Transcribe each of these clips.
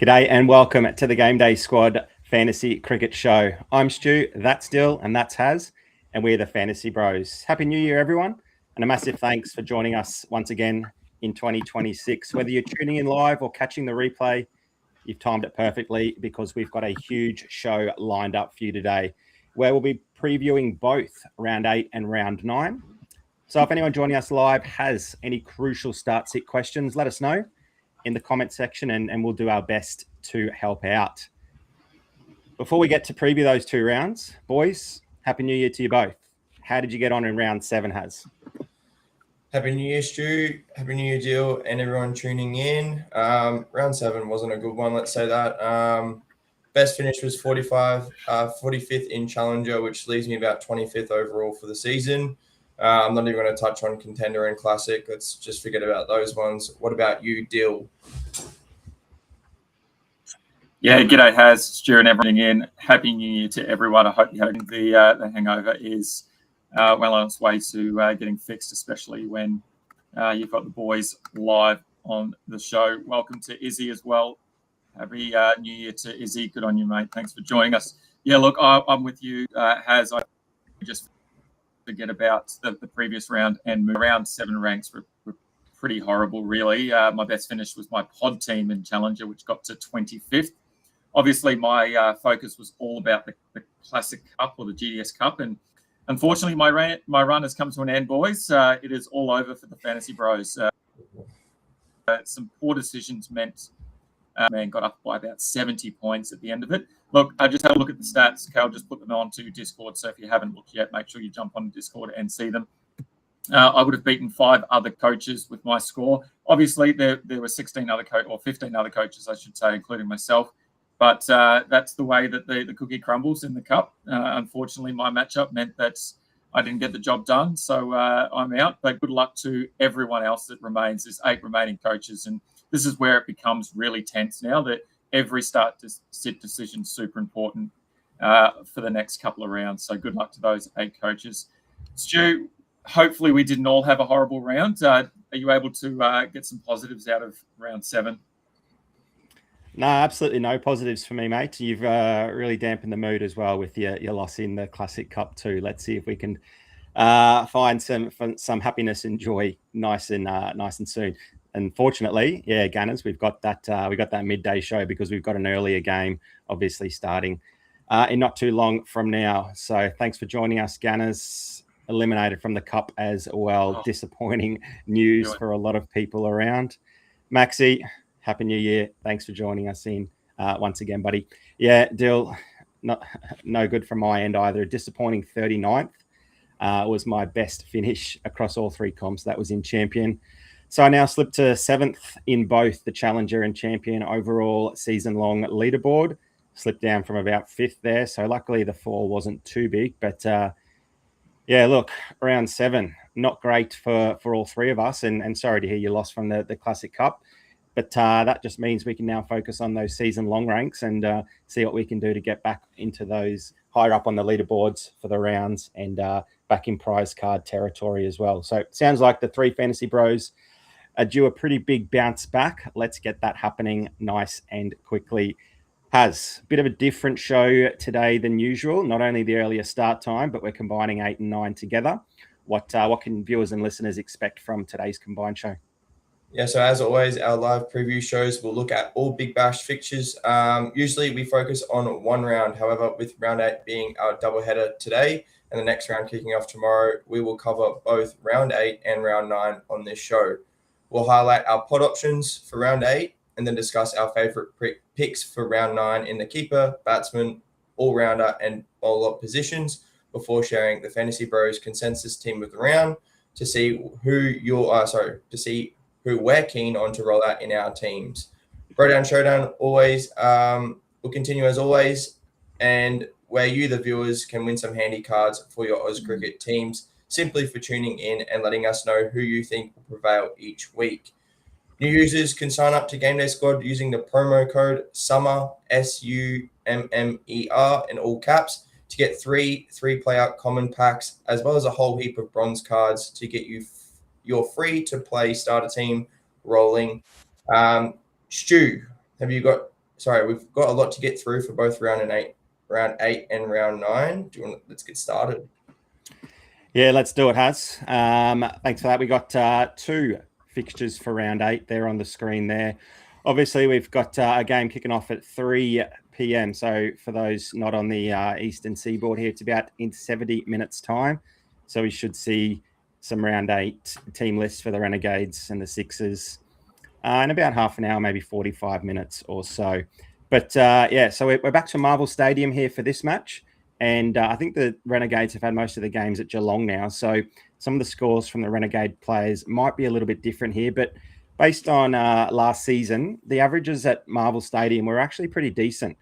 G'day and welcome to the Game Day Squad Fantasy Cricket Show. I'm Stu, that's Dill, and that's Haz, and we're the Fantasy Bros. Happy New Year, everyone, and a massive thanks for joining us once again in 2026. Whether you're tuning in live or catching the replay, you've timed it perfectly because we've got a huge show lined up for you today, where we'll be previewing both Round 8 and Round 9. So if anyone joining us live has any crucial start-sit questions, let us know in the comment section and we'll do our best to help out. Before we get to preview those two rounds, boys, Happy New Year to you both. How did you get on in round 7, Haz? Happy New Year, Stu. Happy New Year, Jill, and everyone tuning in. Round 7 wasn't a good one, let's say that. Best finish was 45th in Challenger, which leaves me about 25th overall for the season. I'm not even going to touch on Contender and Classic. Let's just forget about those ones. What about you, Dill? Yeah, g'day, Haz, Stu, and everything in. Happy New Year to everyone. I hope you're hoping the hangover is well on its way to getting fixed, especially when you've got the boys live on the show. Welcome to Izzy as well. Happy New Year to Izzy. Good on you, mate. Thanks for joining us. Yeah, look, I'm with you, Haz. I just forget about the previous round and round 7 ranks were pretty horrible, really. My best finish was my pod team in Challenger, which got to 25th. Obviously, my focus was all about the Classic Cup or the GDS Cup, and unfortunately, my run has come to an end, boys. It is all over for the Fantasy Bros. Some poor decisions meant man got up by about 70 points at the end of it. Look, I just had a look at the stats. Cal just put them onto Discord, so if you haven't looked yet, make sure you jump on Discord and see them. I would have beaten 5 other coaches with my score. Obviously, there were 15 other coaches, I should say, including myself. But that's the way that the cookie crumbles in the cup. Unfortunately, my matchup meant that I didn't get the job done, so I'm out. But good luck to everyone else that remains. There's 8 remaining coaches, and this is where it becomes really tense now that every start-to-sit decision is super important for the next couple of rounds. So good luck to those 8 coaches. Stu, hopefully we didn't all have a horrible round. Are you able to get some positives out of round 7? No, absolutely no positives for me, mate. You've really dampened the mood as well with your loss in the Classic Cup too. Let's see if we can find some happiness and joy nice and soon. Unfortunately, yeah, Gunners, we've got that midday show because we've got an earlier game, obviously starting in not too long from now. So thanks for joining us, Gunners. Eliminated from the cup as well. Disappointing news for a lot of people around. Maxi, Happy New Year. Thanks for joining us in once again, buddy. Yeah, Dill, no good from my end either. Disappointing 39th was my best finish across all 3 comps. That was in Champion. So I now slipped to 7th in both the Challenger and Champion overall season-long leaderboard. Slipped down from about 5th there. So luckily the fall wasn't too big. But yeah, look, round 7, not great for all 3 of us. And sorry to hear you lost from the Classic Cup. But that just means we can now focus on those season-long ranks and see what we can do to get back into those higher up on the leaderboards for the rounds and back in prize card territory as well. So it sounds like the 3 Fantasy Bros are due a pretty big bounce back. Let's get that happening nice and quickly. Has a bit of a different show today than usual. Not only the earlier start time, but we're combining 8 and 9 together. What can viewers and listeners expect from today's combined show? Yeah, so as always, our live preview shows will look at all Big Bash fixtures. Usually we focus on one round. However, with round 8 being our doubleheader today and the next round kicking off tomorrow, we will cover both round 8 and round 9 on this show. We'll highlight our pod options for round 8 and then discuss our favorite picks for round 9 in the keeper, batsman, all-rounder, and bowler positions before sharing the Fantasy Bros consensus team of the round to see who we're keen on to roll out in our teams. Throwdown Showdown always will continue as always, and where you, the viewers, can win some handy cards for your Oz Cricket teams simply for tuning in and letting us know who you think will prevail each week. New users can sign up to GameDay Squad using the promo code SUMMER, SUMMER, in all caps, to get 3 3-player common packs, as well as a whole heap of bronze cards to get you your free-to-play starter team rolling. Stu, have you got we've got a lot to get through for both round 8 and round 9. Let's get started. Yeah, let's do it, Haz. Thanks for that. We got 2 fixtures for round 8 there on the screen there. Obviously, we've got a game kicking off at 3 p.m. So for those not on the Eastern Seaboard here, it's about in 70 minutes time. So we should see some round 8 team lists for the Renegades and the Sixers in about half an hour, maybe 45 minutes or so. But so we're back to Marvel Stadium here for this match. And I think the Renegades have had most of the games at Geelong now. So some of the scores from the Renegade players might be a little bit different here. But based on last season, the averages at Marvel Stadium were actually pretty decent.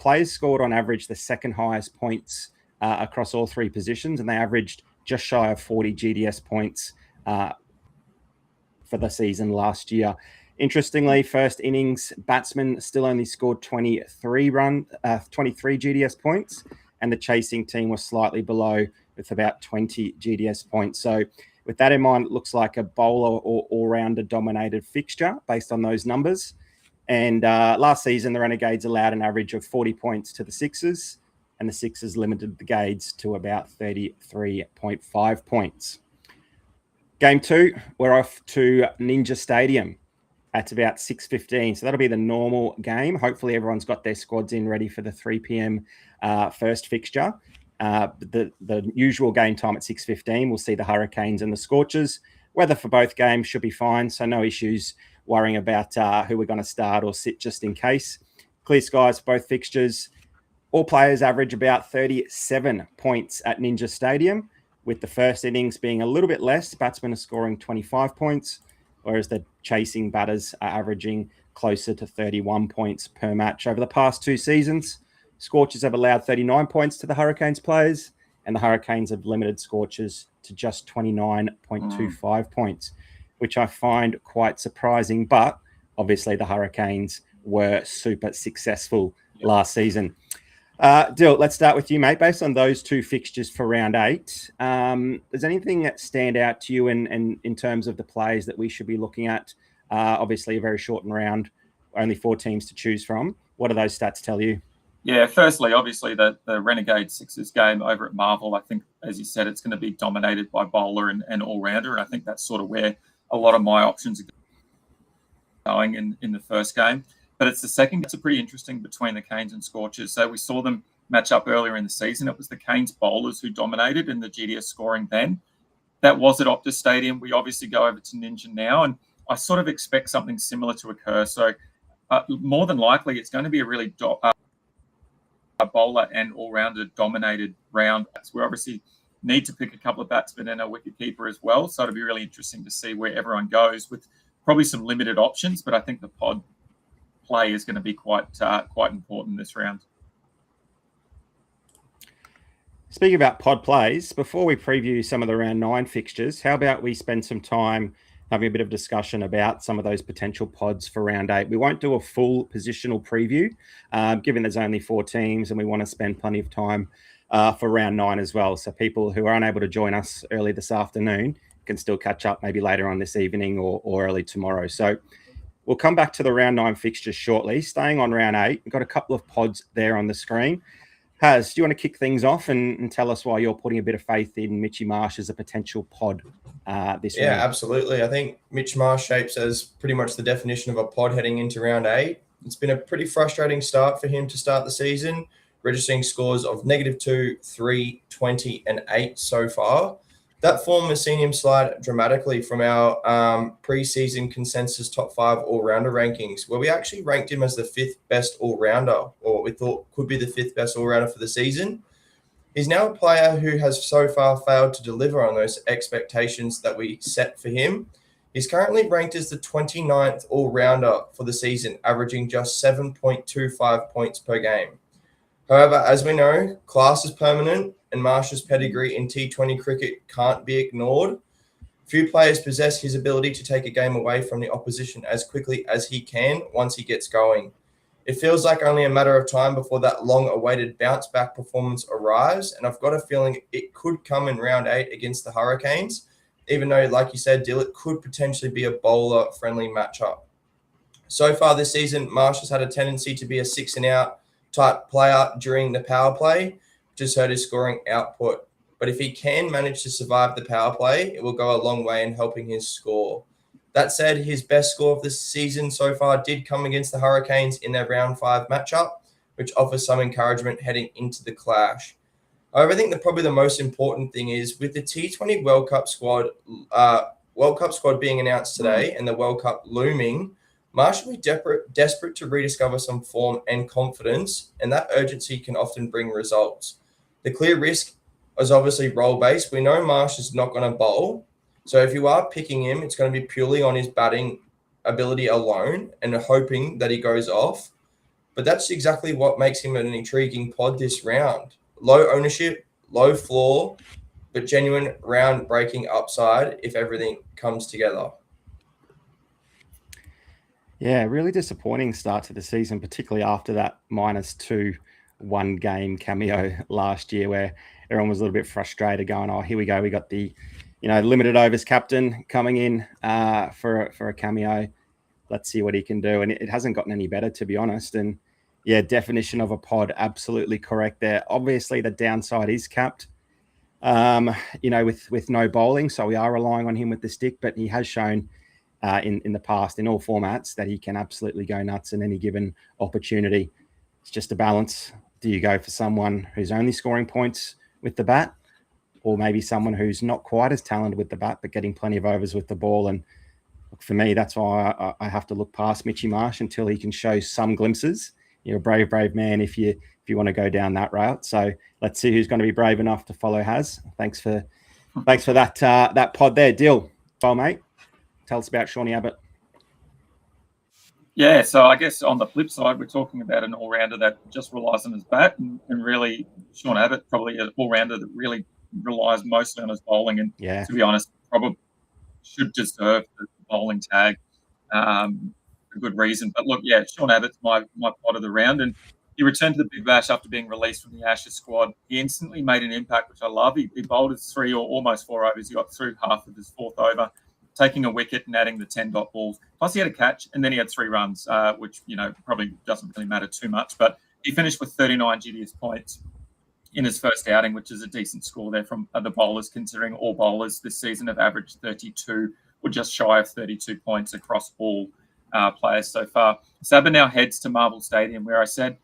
Players scored on average the second highest points across all 3 positions, and they averaged just shy of 40 GDS points for the season last year. Interestingly, first innings batsmen still only scored 23 GDS points, and the chasing team was slightly below with about 20 GDS points. So with that in mind, it looks like a bowler or all-rounder dominated fixture based on those numbers. And last season, the Renegades allowed an average of 40 points to the Sixers, and the Sixers limited the Gades to about 33.5 points. Game 2, we're off to Ninja Stadium at about 6:15. So that'll be the normal game. Hopefully everyone's got their squads in ready for the 3 p.m. First fixture. The usual game time at 6:15, we'll see the Hurricanes and the Scorchers. Weather for both games should be fine, so no issues worrying about who we're going to start or sit just in case. Clear skies for both fixtures. All players average about 37 points at Ninja Stadium, with the first innings being a little bit less. Batsmen are scoring 25 points, whereas the chasing batters are averaging closer to 31 points per match over the past 2 seasons. Scorchers have allowed 39 points to the Hurricanes players, and the Hurricanes have limited Scorchers to just 29.25 points, which I find quite surprising. But obviously the Hurricanes were super successful last season. Dill, let's start with you, mate. Based on those 2 fixtures for round 8, does anything that stand out to you in terms of the plays that we should be looking at? Obviously, a very shortened round, only 4 teams to choose from. What do those stats tell you? Yeah, firstly, obviously, the Renegade Sixers game over at Marvel, I think, as you said, it's going to be dominated by bowler and all-rounder, and I think that's sort of where a lot of my options are going in the first game. But it's the second. It's a pretty interesting between the Canes and Scorchers. So we saw them match up earlier in the season. It was the Canes bowlers who dominated in the GDS scoring then. That was at Optus Stadium. We obviously go over to Ninja now, and I sort of expect something similar to occur. So more than likely, it's going to be a really bowler and all-rounder dominated round. We obviously need to pick a couple of batsmen and a wicketkeeper as well. So it'll be really interesting to see where everyone goes with probably some limited options. But I think the pod play is going to be quite important this round. Speaking about pod plays, before we preview some of the round 9 fixtures, how about we spend some time having a bit of discussion about some of those potential pods for round 8. We won't do a full positional preview, given there's only 4 teams and we want to spend plenty of time for round 9 as well. So people who are unable to join us early this afternoon can still catch up maybe later on this evening or early tomorrow. So we'll come back to the round 9 fixtures shortly. Staying on round 8, we've got a couple of pods there on the screen. Haz, do you want to kick things off and tell us why you're putting a bit of faith in Mitchy Marsh as a potential pod this round? Yeah, absolutely. I think Mitch Marsh shapes as pretty much the definition of a pod heading into round 8. It's been a pretty frustrating start for him to start the season, registering scores of -2, 3, 20, and 8 so far. That form has seen him slide dramatically from our pre-season consensus top 5 all-rounder rankings, where we actually ranked him as the 5th best all-rounder, or we thought could be the 5th best all-rounder for the season. He's now a player who has so far failed to deliver on those expectations that we set for him. He's currently ranked as the 29th all-rounder for the season, averaging just 7.25 points per game. However, as we know, class is permanent, and Marsh's pedigree in T20 cricket can't be ignored. Few players possess his ability to take a game away from the opposition as quickly as he can once he gets going. It feels like only a matter of time before that long-awaited bounce-back performance arrives, and I've got a feeling it could come in round 8 against the Hurricanes, even though, like you said, Dill, it could potentially be a bowler-friendly matchup. So far this season, Marsh has had a tendency to be a 6 and out type player during the power play, which has hurt his scoring output. But if he can manage to survive the power play, it will go a long way in helping his score. That said, his best score of the season so far did come against the Hurricanes in their round 5 matchup, which offers some encouragement heading into the clash. However, I think that probably the most important thing is with the T20 World Cup squad being announced today and the World Cup looming, Marsh will be desperate to rediscover some form and confidence, and that urgency can often bring results. The clear risk is obviously role-based. We know Marsh is not going to bowl, so if you are picking him, it's going to be purely on his batting ability alone and hoping that he goes off. But that's exactly what makes him an intriguing pod this round. Low ownership, low floor, but genuine round-breaking upside if everything comes together. Yeah, really disappointing start to the season, particularly after that -2 one-game cameo last year where everyone was a little bit frustrated going, oh, here we go. We got the, limited overs captain coming in for a cameo. Let's see what he can do. And it hasn't gotten any better, to be honest. And yeah, definition of a pod, absolutely correct there. Obviously, the downside is capped, with no bowling. So we are relying on him with the stick, but he has shown in the past, in all formats, that he can absolutely go nuts in any given opportunity. It's just a balance. Do you go for someone who's only scoring points with the bat, or maybe someone who's not quite as talented with the bat, but getting plenty of overs with the ball? And for me, that's why I have to look past Mitchy Marsh until he can show some glimpses. You're a brave man if you want to go down that route. So let's see who's going to be brave enough to follow Haz. Thanks for that pod there, Dill. Well, mate, tell us about Shawnee Abbott. Yeah, so I guess on the flip side, we're talking about an all-rounder that just relies on his bat, and really Shaun Abbott probably an all-rounder that really relies mostly on his bowling, and to be honest, probably should deserve the bowling tag for good reason. But look, yeah, Shaun Abbott's my pod of the round, and he returned to the Big Bash after being released from the Ashes squad. He instantly made an impact, which I love. He bowled his 3 or almost 4 overs. He got through half of his 4th over, taking a wicket and adding the 10-dot balls. Plus, he had a catch, and then he had 3 runs, which, probably doesn't really matter too much. But he finished with 39 GDS points in his first outing, which is a decent score there from the bowlers, considering all bowlers this season have averaged 32 or just shy of 32 points across all players so far. Sabah now heads to Marvel Stadium, where I said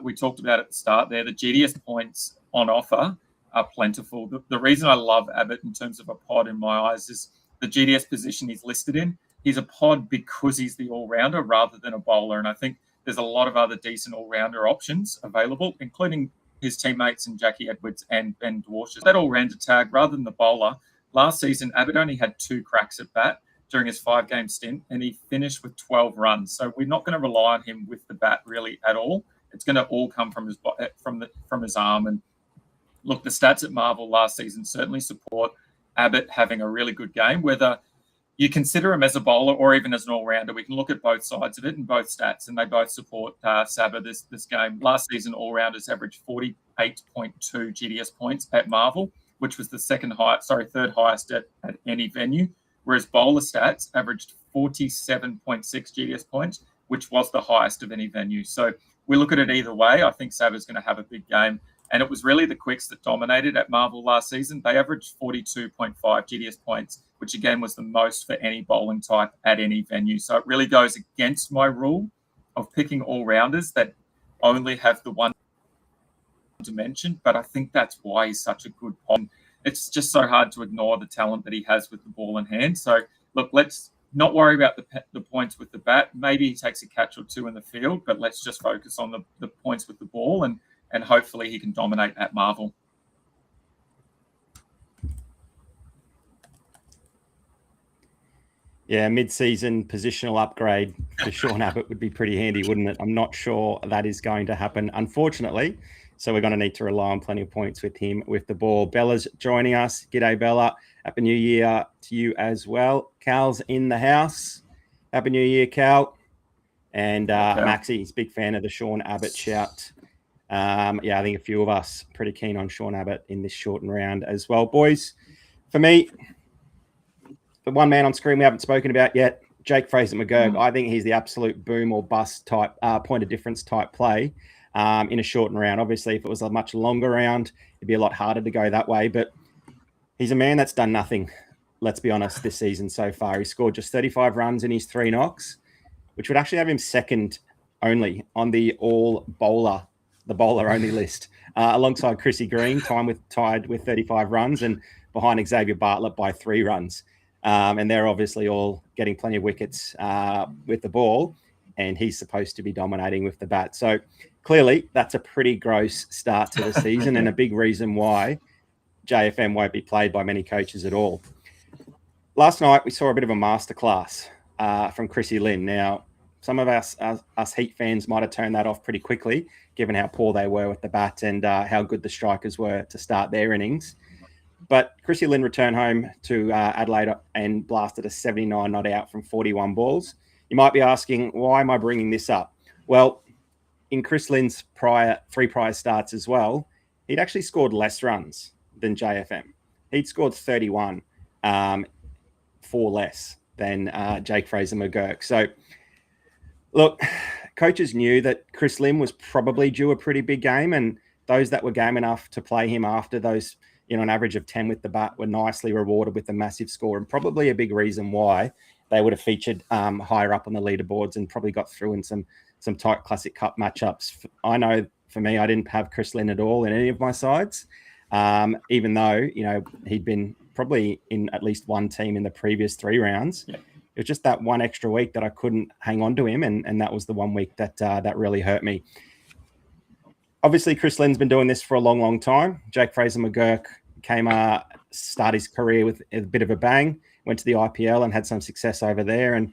we talked about at the start there, the GDS points on offer are plentiful. The reason I love Abbott in terms of a pod in my eyes is the GDS position he's listed in. He's a pod because he's the all-rounder rather than a bowler. And I think there's a lot of other decent all-rounder options available, including his teammates and Jackie Edwards and Ben Dwarshuis. That all-rounder tag rather than the bowler. Last season, Abbott only had 2 cracks at bat during his 5-game stint, and he finished with 12 runs. So we're not going to rely on him with the bat really at all. It's going to all come from his arm. And look, the stats at Marvel last season certainly support Abbott having a really good game. Whether you consider him as a bowler or even as an all-rounder, we can look at both sides of it and both stats, and they both support Sabah this game. Last season, all-rounders averaged 48.2 GDS points at Marvel, which was the third highest at any venue, whereas bowler stats averaged 47.6 GDS points, which was the highest of any venue. So we look at it either way. I think Sabah's going to have a big game. And it was really the quicks that dominated at Marvel last season. They averaged 42.5 GDS points, which again was the most for any bowling type at any venue. So it really goes against my rule of picking all-rounders that only have the one dimension. But I think that's why he's such a good pod. It's just so hard to ignore the talent that he has with the ball in hand. So look, let's not worry about the points with the bat. Maybe he takes a catch or 2 in the field, but let's just focus on the points with the ball, and hopefully he can dominate at Marvel. Yeah, mid-season positional upgrade for Shaun Abbott would be pretty handy, wouldn't it? I'm not sure that is going to happen, unfortunately. So we're going to need to rely on plenty of points with him with the ball. Bella's joining us. G'day, Bella. Happy New Year to you as well. Cal's in the house. Happy New Year, Cal. And Maxie, he's a big fan of the Shaun Abbott shout. I think a few of us pretty keen on Shaun Abbott in this shortened round as well. Boys, for me, the one man on screen we haven't spoken about yet, Jake Fraser McGurk, I think he's the absolute boom or bust type, point of difference type play in a shortened round. Obviously, if it was a much longer round, it'd be a lot harder to go that way. But he's a man that's done nothing, let's be honest, this season so far. He scored just 35 runs in his 3 knocks, which would actually have him second only on the bowler only list, alongside Chrissy Green, tied with 35 runs, and behind Xavier Bartlett by 3 runs. And they're obviously all getting plenty of wickets with the ball, and he's supposed to be dominating with the bat. So clearly that's a pretty gross start to the season and a big reason why JFM won't be played by many coaches at all. Last night, we saw a bit of a masterclass from Chrissy Lynn. Now, some of us Heat fans might have turned that off pretty quickly, given how poor they were with the bat and how good the strikers were to start their innings. But Chrissy Lynn returned home to Adelaide and blasted a 79 not out from 41 balls. You might be asking, why am I bringing this up? Well, in Chris Lynn's three prior starts as well, he'd actually scored less runs than JFM. He'd scored 31, 4 less than Jake Fraser McGurk. So, look, coaches knew that Chris Lynn was probably due a pretty big game, and those that were game enough to play him after those, an average of 10 with the bat, were nicely rewarded with a massive score, and probably a big reason why they would have featured higher up on the leaderboards and probably got through in some tight Classic Cup matchups. I know for me, I didn't have Chris Lynn at all in any of my sides, even though, he'd been probably in at least one team in the previous 3 rounds. Yeah. It was just that one extra week that I couldn't hang on to him, and that was the one week that really hurt me. Obviously, Chris Lynn's been doing this for a long, long time. Jake Fraser McGurk started his career with a bit of a bang, went to the IPL and had some success over there and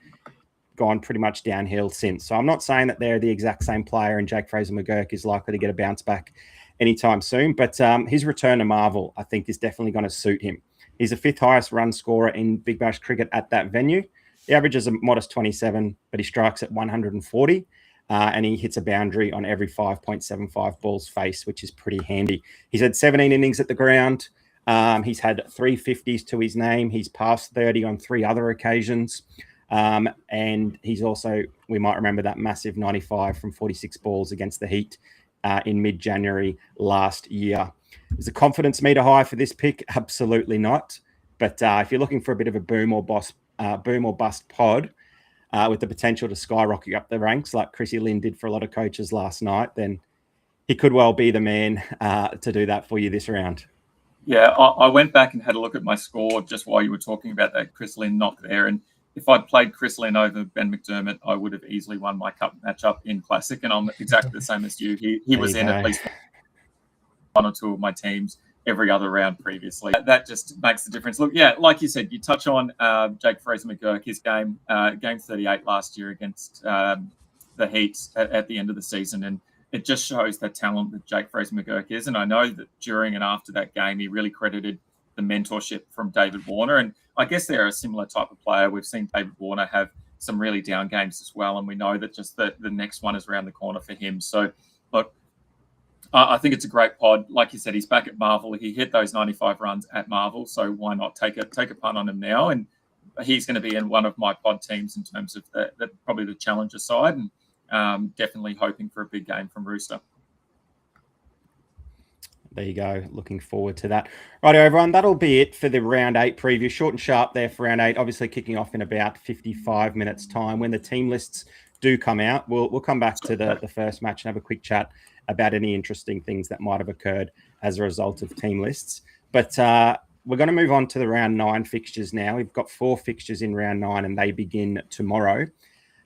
gone pretty much downhill since. So I'm not saying that they're the exact same player and Jake Fraser McGurk is likely to get a bounce back anytime soon, but his return to Marvel, I think, is definitely going to suit him. He's the 5th highest run scorer in Big Bash cricket at that venue. He averages a modest 27, but he strikes at 140. And he hits a boundary on every 5.75 balls faced, which is pretty handy. He's had 17 innings at the ground. He's had 3 50s to his name. He's passed 30 on 3 other occasions. And he's also, we might remember that massive 95 from 46 balls against the Heat in mid-January last year. Is the confidence meter high for this pick? Absolutely not. But if you're looking for a bit of a boom or bust pod, with the potential to skyrocket up the ranks like Chrissy Lynn did for a lot of coaches last night, then he could well be the man to do that for you this round. Yeah, I went back and had a look at my score just while you were talking about that Chris Lynn knock there. And if I'd played Chris Lynn over Ben McDermott, I would have easily won my cup matchup in Classic. And I'm exactly the same as you. He was in at least 1 or 2 of my teams every other round previously. That just makes the difference. Look, yeah, like you said, you touch on Jake Fraser McGurk, his game 38 last year against the Heat at the end of the season. And it just shows the talent that Jake Fraser McGurk is. And I know that during and after that game, he really credited the mentorship from David Warner. And I guess they're a similar type of player. We've seen David Warner have some really down games as well. And we know that just the next one is around the corner for him. So, look, I think it's a great pod. Like you said, he's back at Marvel. He hit those 95 runs at Marvel, so why not take a punt on him now? And he's going to be in one of my pod teams in terms of probably the challenger side, and definitely hoping for a big game from Rooster. There you go. Looking forward to that. Right, everyone, that'll be it for the round 8 preview. Short and sharp there for round 8. Obviously kicking off in about 55 minutes time. When the team lists do come out, we'll come back to the first match and have a quick chat about any interesting things that might have occurred as a result of team lists. But we're going to move on to the round 9 fixtures now. We've got 4 fixtures in round 9 and they begin tomorrow.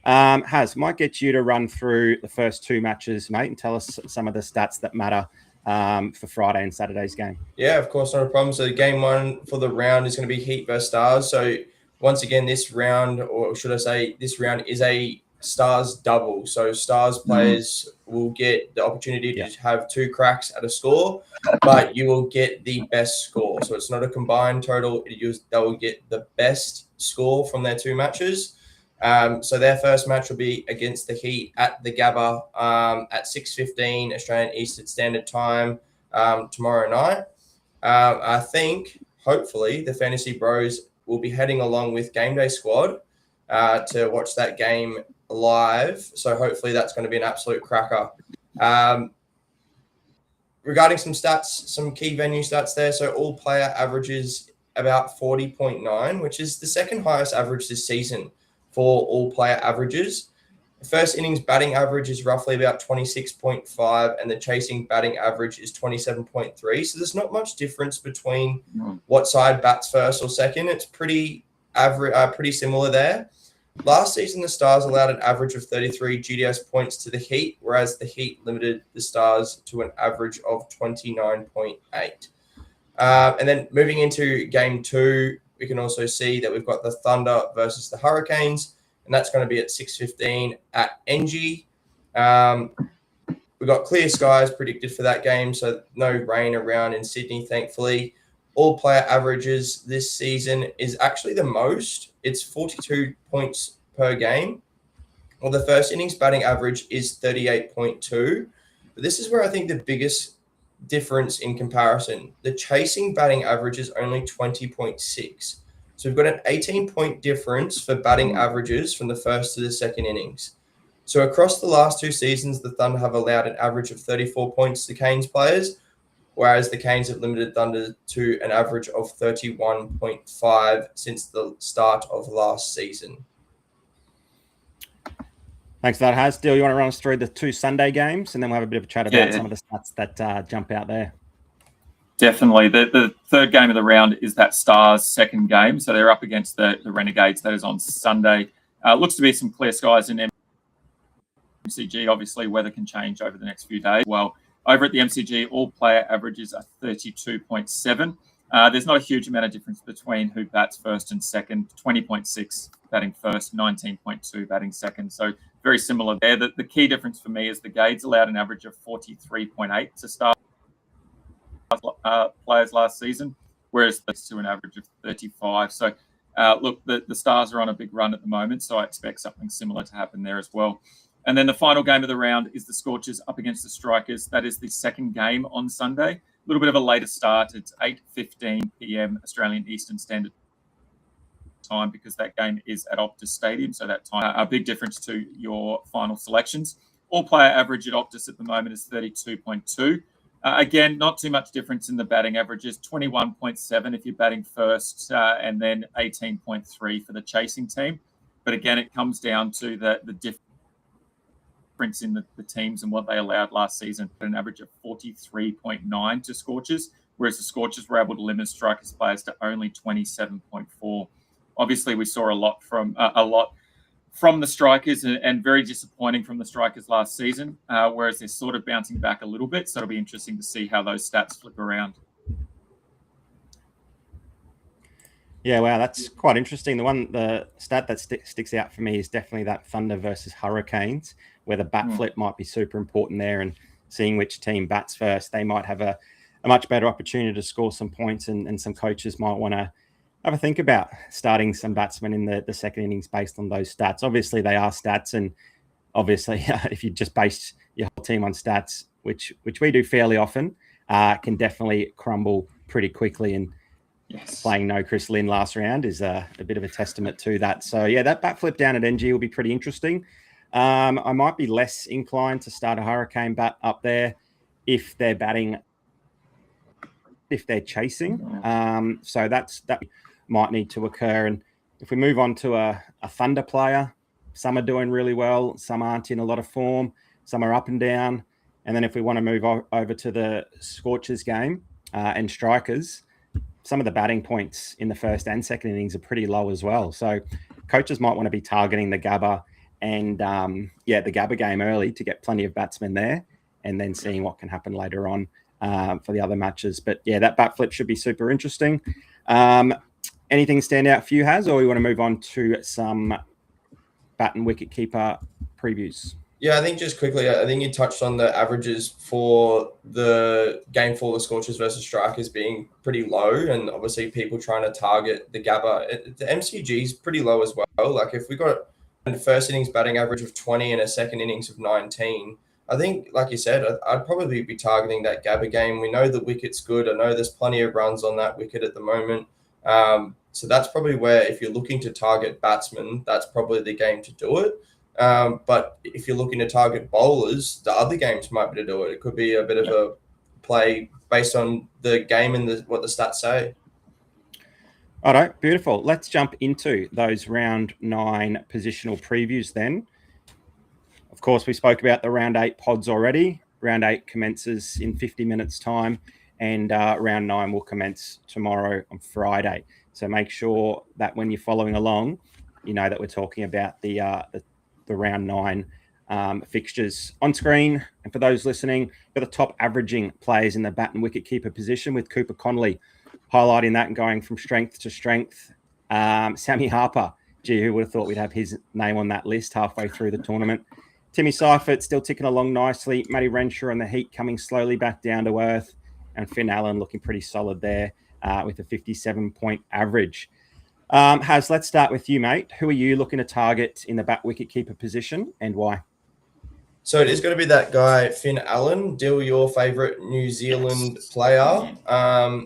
Haz, might get you to run through the first 2 matches, mate, and tell us some of the stats that matter for Friday and Saturday's game. Yeah, of course, not a problem. So game 1 for the round is going to be Heat versus Stars. So once again, this round, or should I say this round, is a Stars double. So Stars players will get the opportunity to have 2 cracks at a score, but you will get the best score. So it's not a combined total. They will get the best score from their 2 matches. So their first match will be against the Heat at the Gabba at 6:15 Australian Eastern Standard Time tomorrow night. I think, hopefully, the Fantasy Bros will be heading along with GameDay squad to watch that game live. So hopefully that's going to be an absolute cracker. Regarding some stats, some key venue stats there. So all player averages about 40.9, which is the second highest average this season for all player averages. The first innings batting average is roughly about 26.5, and the chasing batting average is 27.3. So there's not much difference between what side bats first or second. It's pretty similar there. Last season, the Stars allowed an average of 33 GDS points to the Heat, whereas the Heat limited the Stars to an average of 29.8. And then moving into Game 2, we can also see that we've got the Thunder versus the Hurricanes, and that's going to be at 6:15 at NG. We've got clear skies predicted for that game, so no rain around in Sydney, thankfully. All player averages this season is actually the most. It's 42 points per game. Well, the first innings batting average is 38.2. But this is where I think the biggest difference in comparison. The chasing batting average is only 20.6. So we've got an 18-point difference for batting averages from the first to the second innings. So across the last two seasons, the Thunder have allowed an average of 34 points to Canes players, whereas the Canes have limited Thunder to an average of 31.5 since the start of last season. Thanks for that, Haz. Dill, you want to run us through the two Sunday games, and then we'll have a bit of a chat about some of the stats that jump out there? Definitely. The third game of the round is that Stars second game. So they're up against the Renegades. That is on Sunday. Looks to be some clear skies in MCG. Obviously, weather can change over the next few days. Well, over at the MCG, all player averages are 32.7. There's not a huge amount of difference between who bats first and second. 20.6 batting first, 19.2 batting second. So very similar there. The key difference for me is the Gades allowed an average of 43.8 to start players last season, whereas that's to an average of 35. So look, the Stars are on a big run at the moment, so I expect something similar to happen there as well. And then the final game of the round is the Scorchers up against the Strikers. That is the second game on Sunday. A little bit of a later start. It's 8:15 p.m. Australian Eastern Standard Time because that game is at Optus Stadium. So that time, a big difference to your final selections. All player average at Optus at the moment is 32.2. Again, not too much difference in the batting averages. 21.7 if you're batting first, and then 18.3 for the chasing team. But again, it comes down to the difference in the teams and what they allowed last season, at an average of 43.9 to Scorchers, whereas the Scorchers were able to limit Strikers players to only 27.4. Obviously, we saw a lot from the Strikers, and very disappointing from the Strikers last season, whereas they're sort of bouncing back a little bit. So it'll be interesting to see how those stats flip around. Yeah, wow, that's quite interesting. The stat that sticks out for me is definitely that Thunder versus Hurricanes, where the bat flip might be super important there, and seeing which team bats first, they might have a much better opportunity to score some points, and some coaches might want to have a think about starting some batsmen in the second innings based on those stats. Obviously, they are stats, and obviously, if you just base your whole team on stats, which we do fairly often, can definitely crumble pretty quickly. And playing no Chris Lynn last round is a bit of a testament to that. So, yeah, that bat flip down at NG will be pretty interesting. I might be less inclined to start a Hurricane bat up there if they're batting, if they're chasing. So that might need to occur. And if we move on to a Thunder player, some are doing really well, some aren't in a lot of form, some are up and down. And then if we want to move over to the Scorchers game and Strikers, some of the batting points in the first and second innings are pretty low as well. So coaches might want to be targeting the Gabba and the Gabba game early to get plenty of batsmen there, and then seeing what can happen later on for the other matches. But yeah, that bat flip should be super interesting. Anything stand out for you, Haz, or we want to move on to some bat and wicket keeper previews? Yeah, I think just quickly, I think you touched on the averages for the game for the Scorchers versus Strikers being pretty low, and obviously people trying to target the Gabba. The MCG is pretty low as well. Like if we got a first innings batting average of 20 and a second innings of 19, I think, like you said, I'd probably be targeting that Gabba game. We know the wicket's good. I know there's plenty of runs on that wicket at the moment. So that's probably where, if you're looking to target batsmen, that's probably the game to do it. But if you're looking to target bowlers, the other games might be to do it. It could be a bit of a play based on the game and what the stats say. All right, beautiful. Let's jump into those round 9 positional previews then. Of course, we spoke about the round 8 pods already. Round 8 commences in 50 minutes time, and round 9 will commence tomorrow on Friday. So make sure that when you're following along, you know that we're talking about the round 9 fixtures on screen. And for those listening, got the top averaging players in the bat and wicket keeper position, with Cooper Connolly highlighting that and going from strength to strength. Sammy Harper, gee, who would have thought we'd have his name on that list halfway through the tournament. Timmy Seifert still ticking along nicely. Matty Renshaw and the Heat coming slowly back down to earth. And Finn Allen looking pretty solid there with a 57-point average. Haz, let's start with you, mate. Who are you looking to target in the bat wicket keeper position and why? So it is going to be that guy, Finn Allen, your favourite New Zealand player.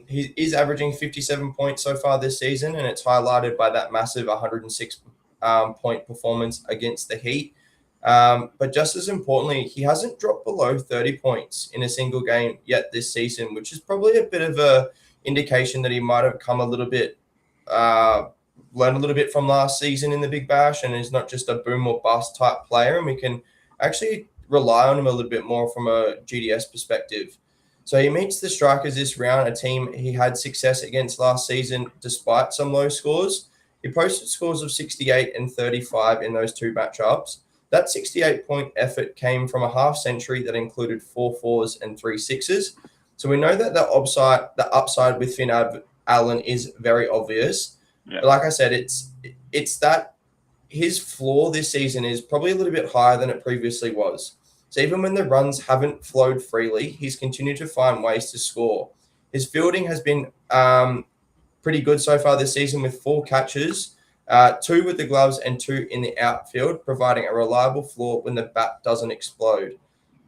He is averaging 57 points so far this season, and it's highlighted by that massive 106 point performance against the Heat. But just as importantly, he hasn't dropped below 30 points in a single game yet this season, which is probably a bit of a indication that he might have come a little bit, learned a little bit from last season in the Big Bash, and is not just a boom or bust type player. And we can actually rely on him a little bit more from a GDS perspective. So he meets the Strikers this round, a team he had success against last season despite some low scores. He posted scores of 68 and 35 in those 2 matchups. That 68-point effort came from a half century that included 4 fours and 3 sixes. So we know that the upside with Finn Allen is very obvious. Yeah. But like I said, it's that his floor this season is probably a little bit higher than it previously was. So even when the runs haven't flowed freely, he's continued to find ways to score. His fielding has been pretty good so far this season, with 4 catches, 2 with the gloves and 2 in the outfield, providing a reliable floor when the bat doesn't explode.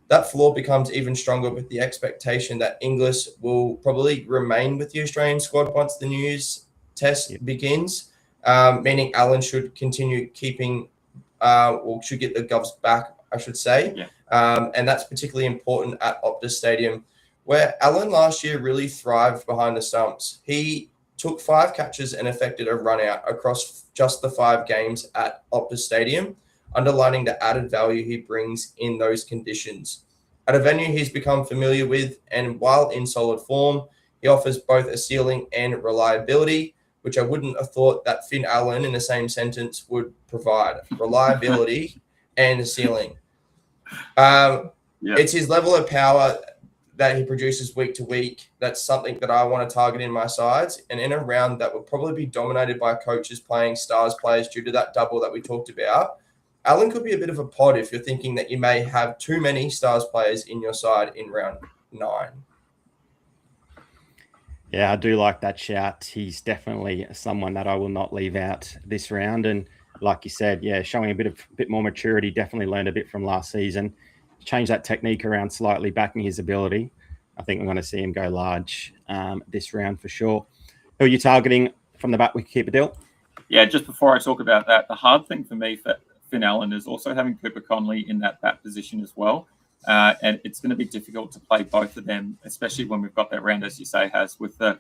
That floor becomes even stronger with the expectation that Inglis will probably remain with the Australian squad once the New Year's test begins, meaning Allen should continue keeping, or should get the gloves back, I should say. Yeah. And that's particularly important at Optus Stadium, where Allen last year really thrived behind the stumps. He took 5 catches and effected a run out across just the 5 games at Optus Stadium, underlining the added value he brings in those conditions. At a venue he's become familiar with, and while in solid form, he offers both a ceiling and reliability, which I wouldn't have thought that Finn Allen in the same sentence would provide. Reliability and a ceiling. It's his level of power that he produces week to week. That's something that I want to target in my sides. And in a round that will probably be dominated by coaches playing stars players due to that double that we talked about, Allen could be a bit of a pod if you're thinking that you may have too many stars players in your side in round 9. Yeah, I do like that shout. He's definitely someone that I will not leave out this round. And like you said, yeah, showing a bit more maturity, definitely learned a bit from last season. Change that technique around slightly, backing his ability. I think we're going to see him go large this round for sure. Who are you targeting from the bat wicketkeeper deal? Yeah, just before I talk about that, the hard thing for me for Finn Allen is also having Cooper Connolly in that bat position as well. And it's going to be difficult to play both of them, especially when we've got that round, as you say, Has, with the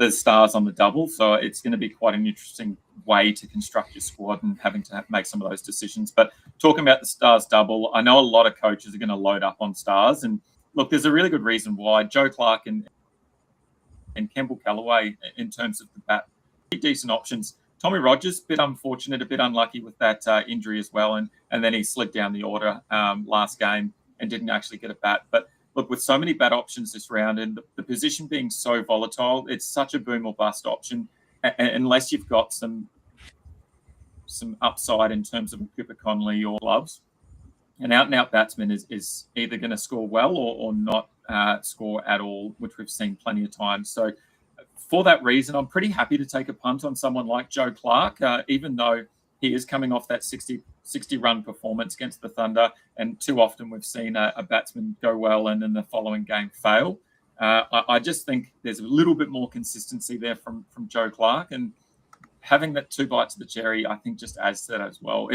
stars on the double. So it's going to be quite an interesting way to construct your squad and having to make some of those decisions. But talking about the stars double, I know a lot of coaches are going to load up on stars. And look, there's a really good reason why. Joe Clark and Campbell Callaway, in terms of the bat, decent options. Tommy Rogers, a bit unfortunate, a bit unlucky with that injury as well. And then he slid down the order last game and didn't actually get a bat. But look, with so many bat options this round and the position being so volatile, it's such a boom or bust option. Unless you've got some upside in terms of Cooper Connolly or gloves, an out-and-out batsman is either going to score well or not score at all, which we've seen plenty of times. So for that reason, I'm pretty happy to take a punt on someone like Joe Clark, even though he is coming off that 60-run performance against the Thunder, and too often we've seen a batsman go well and in the following game fail. I just think there's a little bit more consistency there from Joe Clark, and having that 2 bites of the cherry, I think, just adds to that as well.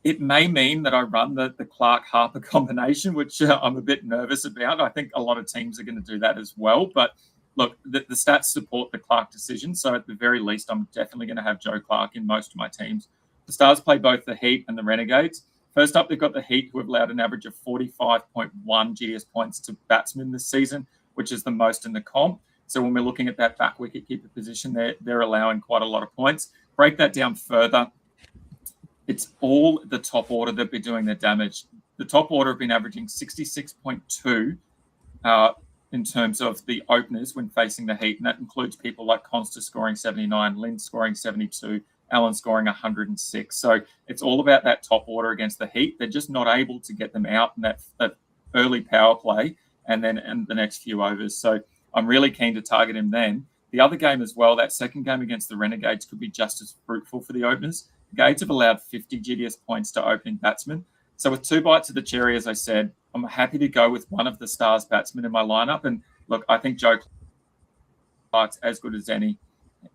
It may mean that I run the Clark-Harper combination, which I'm a bit nervous about. I think a lot of teams are going to do that as well. But look, the stats support the Clark decision. So at the very least, I'm definitely going to have Joe Clark in most of my teams. The Stars play both the Heat and the Renegades. First up, they've got the Heat, who have allowed an average of 45.1 GDS points to batsmen this season, which is the most in the comp. So when we're looking at that back wicket-keeper position, they're allowing quite a lot of points. Break that down further. It's all the top order that be doing the damage. The top order have been averaging 66.2 in terms of the openers when facing the Heat, and that includes people like Consta scoring 79, Lind scoring 72, Allen scoring 106. So it's all about that top order against the Heat. They're just not able to get them out in that early power play and then in the next few overs. So I'm really keen to target him then. The other game as well, that second game against the Renegades, could be just as fruitful for the openers. The Gades have allowed 50 GDS points to opening batsmen. So with 2 bites of the cherry, as I said, I'm happy to go with one of the Stars batsmen in my lineup. And look, I think Joe Clark's as good as any.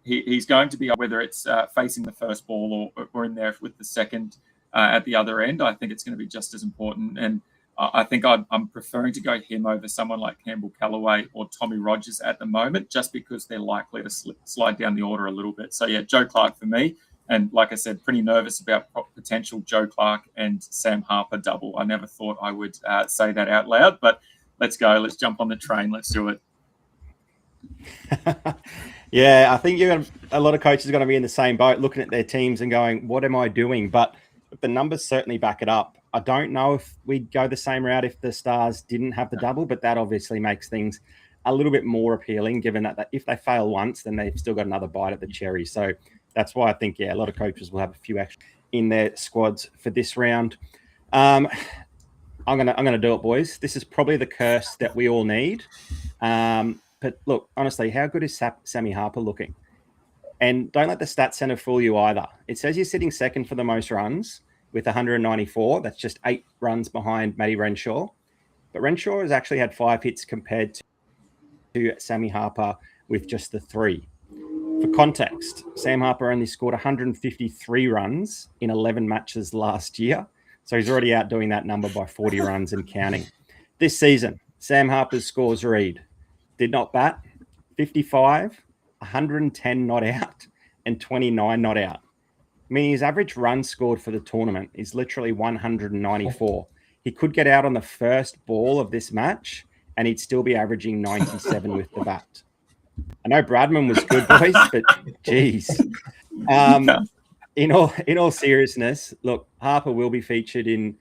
He's going to be, whether it's facing the first ball or in there with the second at the other end, I think it's going to be just as important. And I think I'm preferring to go him over someone like Campbell Callaway or Tommy Rogers at the moment, just because they're likely to slide down the order a little bit. So, yeah, Joe Clark for me. And like I said, pretty nervous about potential Joe Clark and Sam Harper double. I never thought I would say that out loud, but let's go. Let's jump on the train. Let's do it. Yeah, I think a lot of coaches are going to be in the same boat, looking at their teams and going, what am I doing? But the numbers certainly back it up. I don't know if we'd go the same route if the Stars didn't have the double, but that obviously makes things a little bit more appealing, given that if they fail once, then they've still got another bite at the cherry. So that's why I think, a lot of coaches will have a few extra in their squads for this round. I'm gonna do it, boys. This is probably the curse that we all need. But look, honestly, how good is Sammy Harper looking? And don't let the stat center fool you either. It says he's sitting second for the most runs with 194. That's just 8 runs behind Matty Renshaw. But Renshaw has actually had 5 hits compared to Sammy Harper with just the 3. For context, Sam Harper only scored 153 runs in 11 matches last year. So he's already outdoing that number by 40 runs and counting. This season, Sam Harper's scores read: did not bat, 55, 110 not out, and 29 not out. I mean, his average run scored for the tournament is literally 194. He could get out on the first ball of this match, and he'd still be averaging 97 with the bat. I know Bradman was good, boys, but geez. In all seriousness, look, Harper will be featured in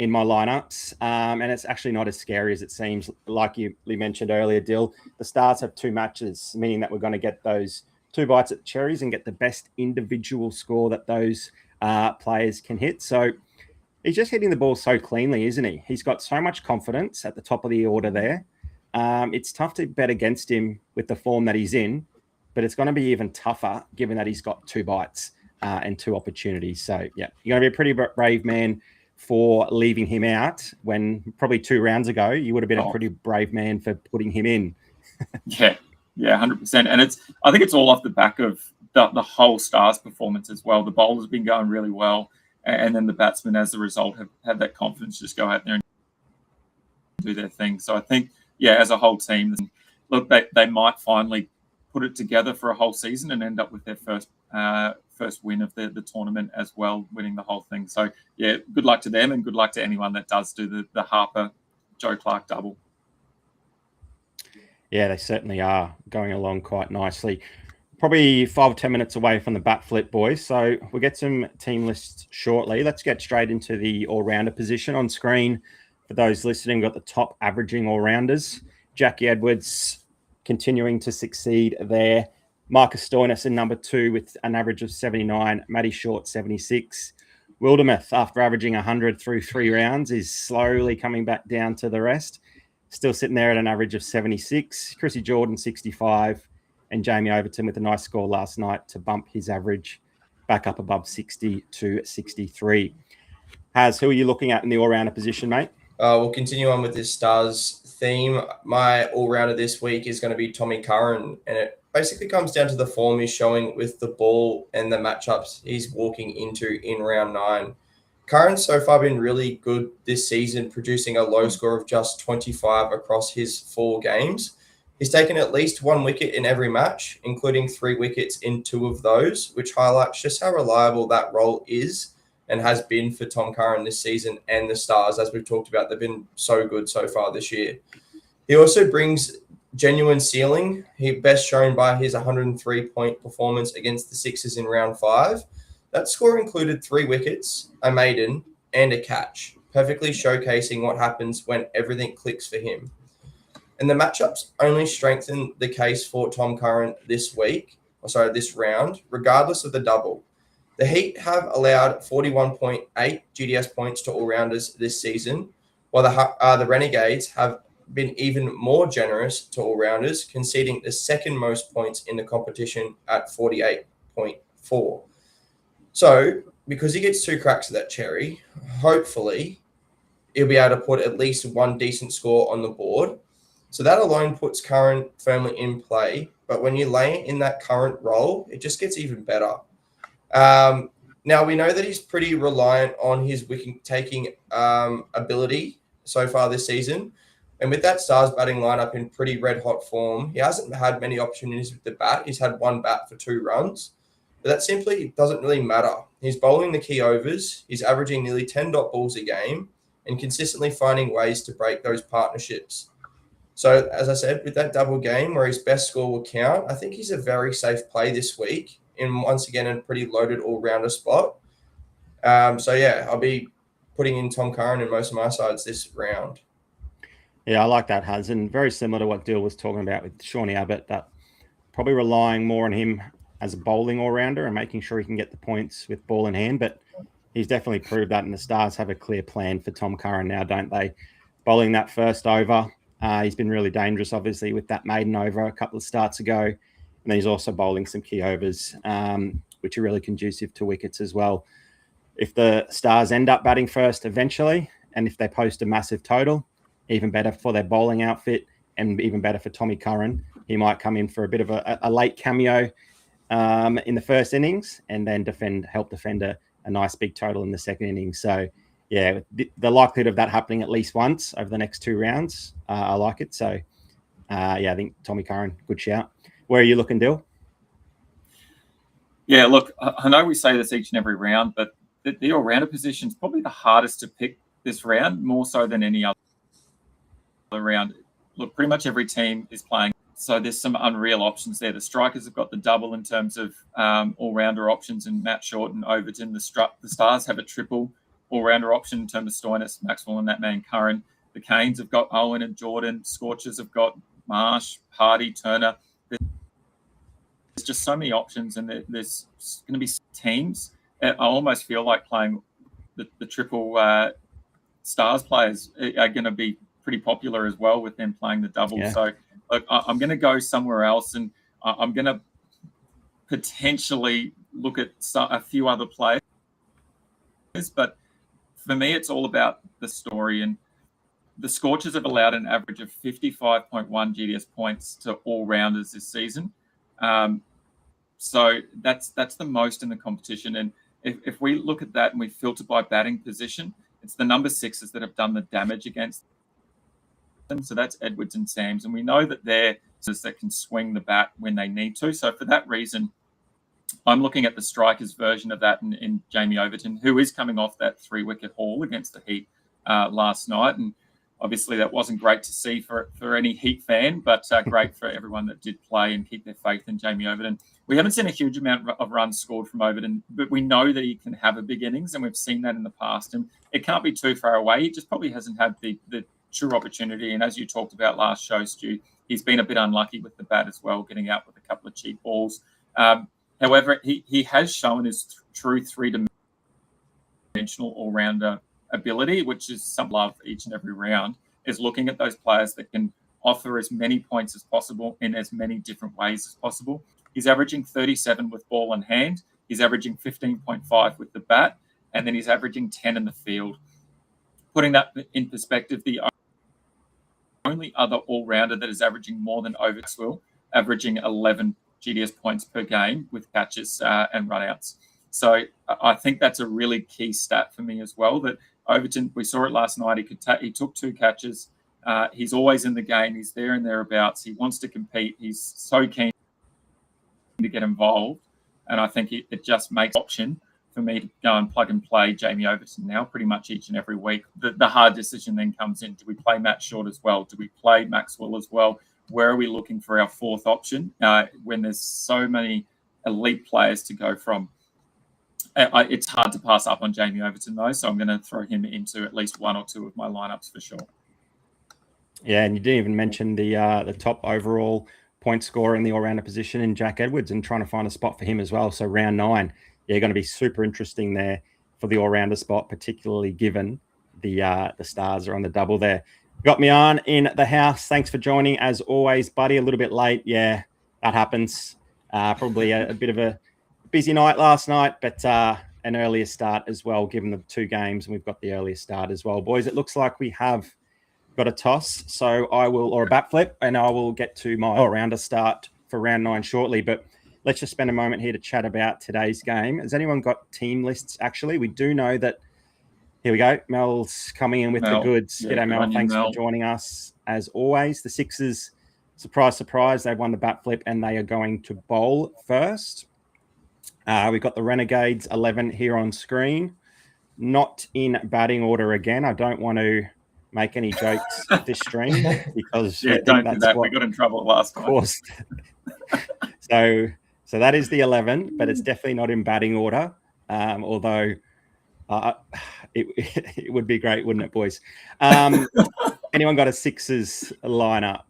my lineups, and it's actually not as scary as it seems. Like you mentioned earlier, Dill, the Stars have 2 matches, meaning that we're going to get those 2 bites at the cherries and get the best individual score that those players can hit. So he's just hitting the ball so cleanly, isn't he? He's got so much confidence at the top of the order there. It's tough to bet against him with the form that he's in, but it's going to be even tougher given that he's got 2 bites and 2 opportunities. So, yeah, you're going to be a pretty brave man for leaving him out when probably 2 rounds ago you would have been a pretty brave man for putting him in. Yeah, 100%. And I think it's all off the back of the whole Stars performance as well. The bowlers have been going really well, and then the batsmen, as a result, have had that confidence to just go out there and do their thing. So I think, as a whole team, look, they might finally put it together for a whole season and end up with their first win of the tournament as well, winning the whole thing. So, good luck to them, and good luck to anyone that does do the Harper-Joe Clark double. Yeah, they certainly are going along quite nicely. Probably 5 or 10 minutes away from the bat flip, boys. So we'll get some team lists shortly. Let's get straight into the all-rounder position. On screen, for those listening, we've got the top averaging all-rounders. Jackie Edwards continuing to succeed there. Marcus Stoinis in number 2 with an average of 79. Matty Short, 76. Wildermuth, after averaging 100 through 3 rounds, is slowly coming back down to the rest. Still sitting there at an average of 76. Chrissy Jordan, 65. And Jamie Overton with a nice score last night to bump his average back up above 60 to 63. Who are you looking at in the all-rounder position, mate? We'll continue on with this Stars theme, my all-rounder this week is going to be Tommy Curran, and it basically comes down to the form he's showing with the ball and the matchups he's walking into in round 9. Curran's so far been really good this season, producing a low score of just 25 across his 4 games. He's taken at least 1 wicket in every match, including 3 wickets in 2 of those, which highlights just how reliable that role is and has been for Tom Curran this season, and the Stars, as we've talked about. They've been so good so far this year. He also brings genuine ceiling. He best shown by his 103-point performance against the Sixers in round 5. That score included 3 wickets, a maiden, and a catch, perfectly showcasing what happens when everything clicks for him. And the matchups only strengthen the case for Tom Curran this round, regardless of the double. The Heat have allowed 41.8 GDS points to all-rounders this season, while the Renegades have been even more generous to all-rounders, conceding the second most points in the competition at 48.4. So, because he gets 2 cracks at that cherry, hopefully he'll be able to put at least 1 decent score on the board. So that alone puts Curran firmly in play. But when you lay in that current role, it just gets even better. Now, we know that he's pretty reliant on his wicket-taking ability so far this season. And with that Stars batting lineup in pretty red-hot form, he hasn't had many opportunities with the bat. He's had 1 bat for 2 runs. But that simply doesn't really matter. He's bowling the key overs. He's averaging nearly 10 dot balls a game and consistently finding ways to break those partnerships. So, as I said, with that double game where his best score will count, I think he's a very safe play this week, in once again a pretty loaded all-rounder spot. I'll be putting in Tom Curran in most of my sides this round. Yeah, I like that, Huz, and very similar to what Dill was talking about with Shawnee Abbott, that probably relying more on him as a bowling all-rounder and making sure he can get the points with ball in hand. But he's definitely proved that, and the Stars have a clear plan for Tom Curran now, don't they? Bowling that first over, he's been really dangerous, obviously, with that maiden over a couple of starts ago. And then he's also bowling some key overs, which are really conducive to wickets as well. If the Stars end up batting first eventually, and if they post a massive total, even better for their bowling outfit and even better for Tommy Curran. He might come in for a bit of a late cameo in the first innings and then help defend a nice big total in the second innings. So, yeah, the likelihood of that happening at least once over the next 2 rounds, I like it. So, I think Tommy Curran, good shout. Where are you looking, Dill? Yeah, look, I know we say this each and every round, but the all-rounder position is probably the hardest to pick this round, more so than any other round. Look, pretty much every team is playing, so there's some unreal options there. The strikers have got the double in terms of all-rounder options in Matt Short and Overton. The Stars have a triple all-rounder option in terms of Stoinis, Maxwell, and that man Curran. The Canes have got Owen and Jordan. Scorchers have got Marsh, Hardy, Turner. There's just so many options, and there's going to be teams. I almost feel like playing the triple Stars players are going to be pretty popular as well, with them playing the double. Yeah. So look, I'm going to go somewhere else, and I'm going to potentially look at a few other players. But for me, it's all about the story. And the Scorchers have allowed an average of 55.1 GDS points to all-rounders this season. So that's the most in the competition. And if we look at that and we filter by batting position, it's the number 6s that have done the damage against them. So that's Edwards and Sams. And we know that they're those that can swing the bat when they need to. So for that reason, I'm looking at the strikers version of that in Jamie Overton, who is coming off that 3-wicket haul against the Heat last night. And obviously that wasn't great to see for any Heat fan, but great for everyone that did play and keep their faith in Jamie Overton. We haven't seen a huge amount of runs scored from Overton, but we know that he can have a big innings, and we've seen that in the past. And it can't be too far away. He just probably hasn't had the true opportunity. And as you talked about last show, Stu, he's been a bit unlucky with the bat as well, getting out with a couple of cheap balls. However, he has shown his true 3-dimensional all-rounder ability, which is some love each and every round, is looking at those players that can offer as many points as possible in as many different ways as possible. He's averaging 37 with ball in hand. He's averaging 15.5 with the bat, and then he's averaging 10 in the field. Putting that in perspective, the only other all-rounder that is averaging more than Overswill, averaging 11 GDS points per game with catches and runouts. So I think that's a really key stat for me as well, that Overton, we saw it last night, he took 2 catches. He's always in the game. He's there and thereabouts. He wants to compete. He's so keen to get involved. And I think it just makes option for me to go and plug and play Jamie Overton now pretty much each and every week. The hard decision then comes in. Do we play Matt Short as well? Do we play Maxwell as well? Where are we looking for our 4th option when there's so many elite players to go from? It's hard to pass up on Jamie Overton, though, so I'm going to throw him into at least 1 or 2 of my lineups for sure. Yeah, and you didn't even mention the top overall point scorer in the all-rounder position in Jack Edwards, and trying to find a spot for him as well. So round 9, yeah, going to be super interesting there for the all-rounder spot, particularly given the stars are on the double there. Got me on in the house. Thanks for joining as always, buddy. A little bit late. Yeah, that happens. Probably a bit of a busy night last night, but an earlier start as well, given the 2 games, and we've got the earlier start as well. Boys, it looks like we have got a toss, so or a bat flip, and I will get to my all-rounder start for round 9 shortly. But let's just spend a moment here to chat about today's game. Has anyone got team lists, actually? We do know that, here we go, Mel's coming in with the goods. Yeah, G'day, Mel. Thanks Mel, for joining us. As always, the Sixers, surprise, surprise, they've won the bat flip, and they are going to bowl first. We've got the Renegades 11 here on screen. Not in batting order again. I don't want to make any jokes at this stream because don't do that. We got in trouble last time. Of course. So that is the 11, but it's definitely not in batting order. Although it would be great, wouldn't it, boys? Anyone got a Sixers lineup?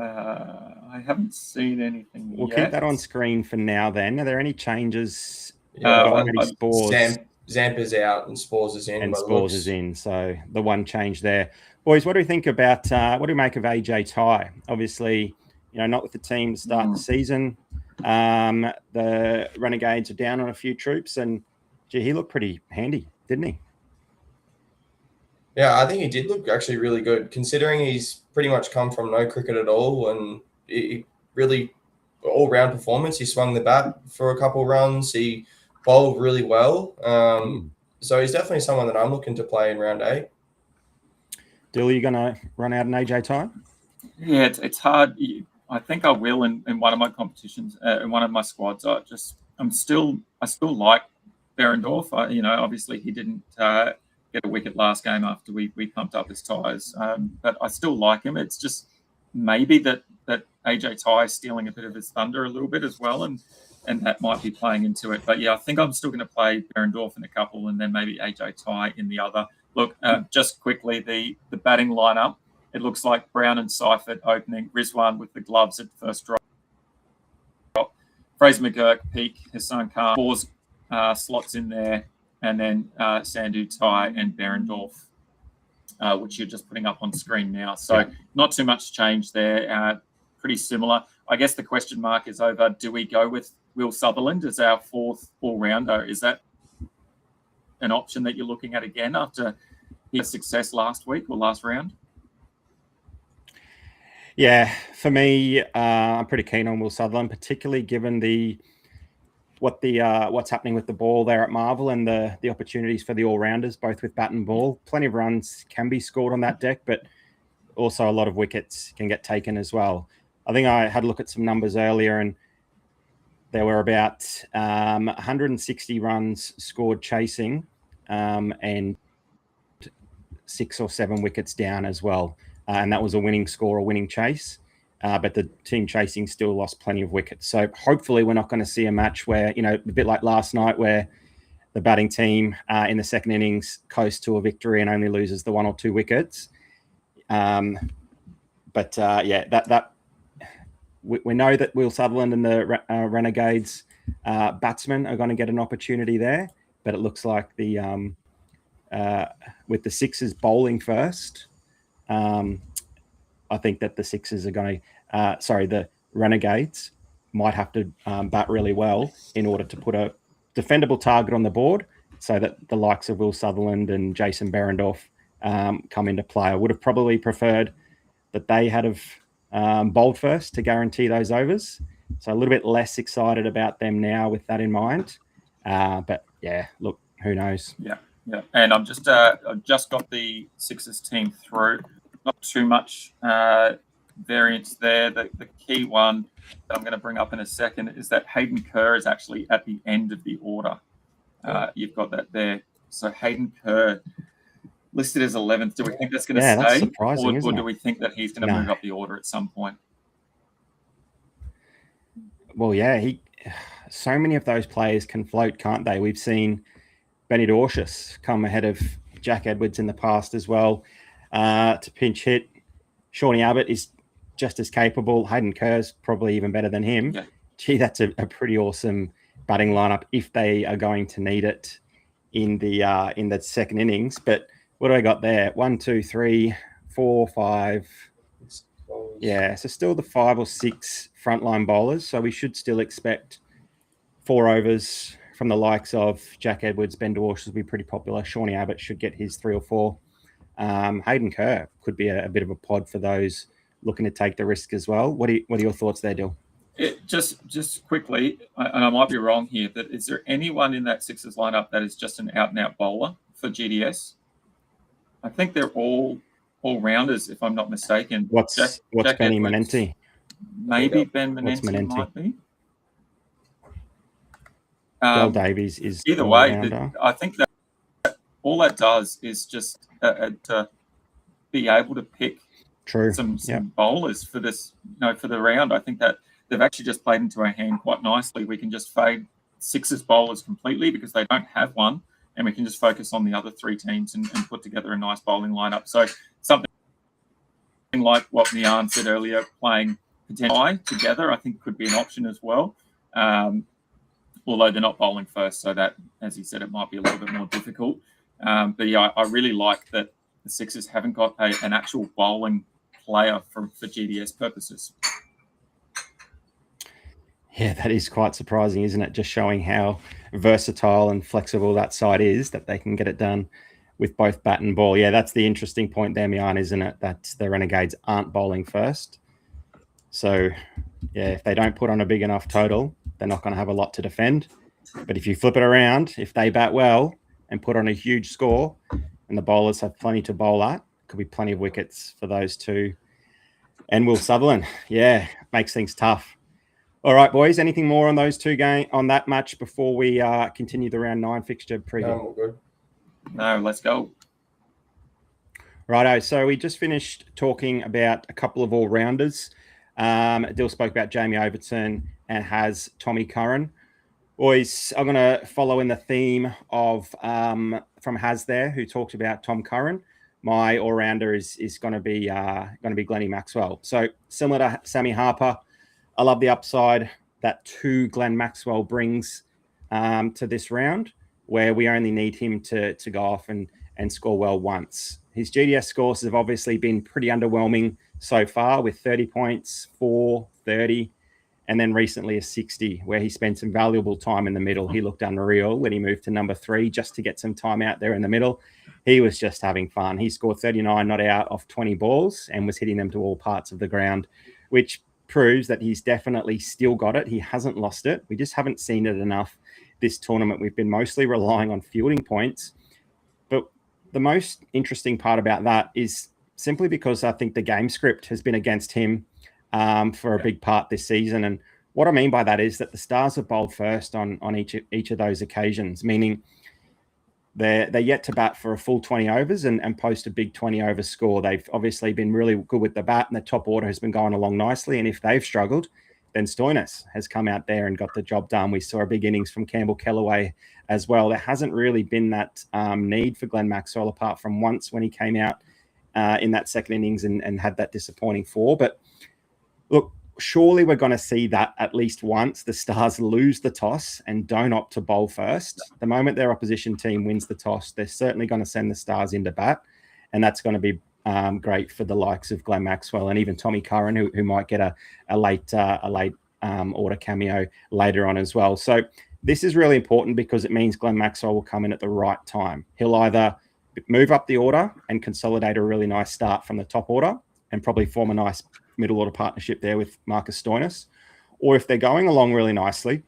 I haven't seen anything We'll yet. keep that on screen for now then. Are there any changes? Spores. Zampa's out and Spores is in. And Spores is in. So the one change there. Boys, what do we think about, what do we make of AJ Ty? Obviously, not with the team to start the season. The Renegades are down on a few troops, and gee, he looked pretty handy, didn't he? Yeah, I think he did look actually really good, considering he's pretty much come from no cricket at all, and he really all-round performance. He swung the bat for a couple runs. He bowled really well. So he's definitely someone that I'm looking to play in round 8. Dill, are you going to run out an AJ Ty? Yeah, it's hard. I think I will in one of my competitions, in one of my squads. I still like Berendorf. Obviously he didn't get a wicket last game after we pumped up his tyres, but I still like him. It's just maybe that AJ Ty is stealing a bit of his thunder a little bit as well, and that might be playing into it. But yeah, I think I'm still going to play Berendorf in a couple, and then maybe AJ Ty in the other. Look, just quickly, the batting lineup. It looks like Brown and Seifert opening, Rizwan with the gloves at the first drop. Fraser McGurk, Peake, Hassan Khan, Spores slots in there, and then Sandhu, Ty, and Berendorf, which you're just putting up on screen now. So not too much change there. Pretty similar. I guess the question mark is over. Do we go with Will Sutherland as our 4th all-rounder? Is that an option that you're looking at again after his success last week or last round? Yeah, for me, I'm pretty keen on Will Sutherland, particularly given what's happening with the ball there at Marvel and the opportunities for the all-rounders, both with bat and ball. Plenty of runs can be scored on that deck, but also a lot of wickets can get taken as well. I think I had a look at some numbers earlier, and there were about 160 runs scored chasing, and 6 or 7 wickets down as well. And that was a winning score, a winning chase. But the team chasing still lost plenty of wickets. So hopefully we're not going to see a match where, a bit like last night, where the batting team in the second innings coasts to a victory and only loses the 1 or 2 wickets. We know that Will Sutherland and the Renegades batsmen are going to get an opportunity there, but it looks like with the Sixers bowling first, I think that the Sixers are going to, the Renegades might have to bat really well in order to put a defendable target on the board, so that the likes of Will Sutherland and Jason Berendorf come into play. I would have probably preferred that they had have bowled first to guarantee those overs. So a little bit less excited about them now with that in mind. But yeah, look, who knows? Yeah. And I've just got the Sixers team through. Not too much variance there. The key one that I'm going to bring up in a second is that Hayden Kerr is actually at the end of the order. You've got that there. So Hayden Kerr listed as 11th. Do we think that's going to stay? That's surprising, or do we think that he's going to move up the order at some point? Well, yeah, so many of those players can float, can't they? We've seen Benny Dorcius come ahead of Jack Edwards in the past as well to pinch hit. Shawnee Abbott is just as capable. Hayden Kerr's probably even better than him. Yeah. Gee, that's a pretty awesome batting lineup if they are going to need it in the second innings. But what do I got there? 1, 2, 3, 4, 5. Yeah, so still the 5 or 6 frontline bowlers. So we should still expect 4 overs from the likes of Jack Edwards. Ben Dorsch will be pretty popular. Shawnee Abbott should get his 3 or 4. Hayden Kerr could be a bit of a pod for those looking to take the risk as well. What are your thoughts there, Dill? Just quickly, and I might be wrong here, but is there anyone in that Sixers lineup that is just an out-and-out bowler for GDS? I think they're all rounders, if I'm not mistaken. What's Benny Manenti? Maybe Ben Manenti might be. Del Davies is either way. I think that all that does is just to be able to pick some bowlers for this, for the round. I think that they've actually just played into our hand quite nicely. We can just fade Sixers bowlers completely because they don't have one, and we can just focus on the other 3 teams and put together a nice bowling lineup. So something like what Mian said earlier, playing potentially together, I think could be an option as well. Although they're not bowling first, so that, as he said, it might be a little bit more difficult. But yeah, I really like that the Sixers haven't got an actual bowling player for GDS purposes. Yeah, that is quite surprising, isn't it? Just showing how versatile and flexible that side is, that they can get it done with both bat and ball. Yeah, that's the interesting point there, Mian, isn't it? That the Renegades aren't bowling first. So, yeah, if they don't put on a big enough total, they're not going to have a lot to defend. But if you flip it around, if they bat well and put on a huge score and the bowlers have plenty to bowl at, could be plenty of wickets for those two. And Will Sutherland, yeah, makes things tough. All right, boys, anything more on those two on that match before we continue the round 9 fixture preview? No, we're good. No, let's go. Righto, so we just finished talking about a couple of all-rounders. Dill spoke about Jamie Overton and has Tommy Curran. Boys, I'm going to follow in the theme of from Has there, who talked about Tom Curran. My all-rounder is going to be Glennie Maxwell. So similar to Sammy Harper, I love the upside that Glenn Maxwell brings to this round, where we only need him to go off and score well once. His GDS scores have obviously been pretty underwhelming so far, with 30 points, 4, 30, and then recently a 60, where he spent some valuable time in the middle. He looked unreal when he moved to number 3 just to get some time out there in the middle. He was just having fun. He scored 39 not out off 20 balls and was hitting them to all parts of the ground, which proves that he's definitely still got it. He hasn't lost it. We just haven't seen it enough this tournament. We've been mostly relying on fielding points. But the most interesting part about that is simply because I think the game script has been against him for a big part this season. And what I mean by that is that the Stars have bowled first on each of those occasions, meaning they're yet to bat for a full 20 overs and post a big 20 over score. They've obviously been really good with the bat, and the top order has been going along nicely. And if they've struggled, then Stoinis has come out there and got the job done. We saw a big innings from Campbell Kellaway as well. There hasn't really been that need for Glenn Maxwell, apart from once when he came out in that second innings and had that disappointing 4. But look, surely we're going to see that at least once the Stars lose the toss and don't opt to bowl first. The moment their opposition team wins the toss, they're certainly going to send the Stars into bat, and that's going to be great for the likes of Glenn Maxwell and even Tommy Curran, who might get a late order cameo later on as well. So this is really important because it means Glenn Maxwell will come in at the right time. He'll either move up the order and consolidate a really nice start from the top order and probably form a nice middle order partnership there with Marcus Stoinis. Or if they're going along really nicely,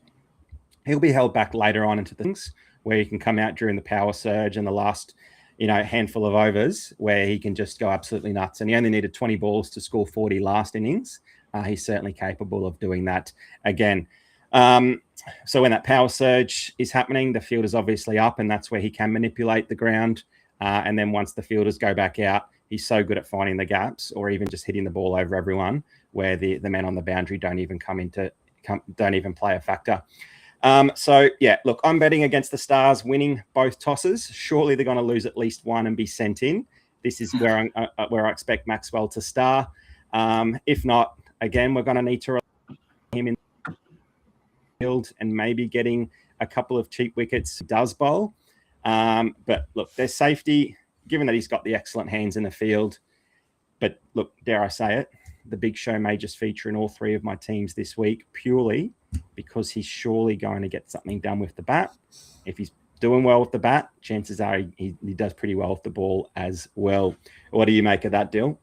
he'll be held back later on into things where he can come out during the power surge and the last, handful of overs where he can just go absolutely nuts. And he only needed 20 balls to score 40 last innings. He's certainly capable of doing that again. So when that power surge is happening, the field is obviously up, and that's where he can manipulate the ground. And then once the fielders go back out, he's so good at finding the gaps or even just hitting the ball over everyone where the men on the boundary don't even don't even play a factor. So yeah, look, I'm betting against the Stars winning both tosses. Surely they're going to lose at least one and be sent in. This is where I expect Maxwell to star. If not, again, we're going to need to rely on him in the field and maybe getting a couple of cheap wickets does bowl. But look, there's safety, given that he's got the excellent hands in the field. But look, dare I say it, the big show may just feature in all three of my teams this week purely because he's surely going to get something done with the bat. If he's doing well with the bat, chances are he does pretty well with the ball as well. What do you make of that, Dill?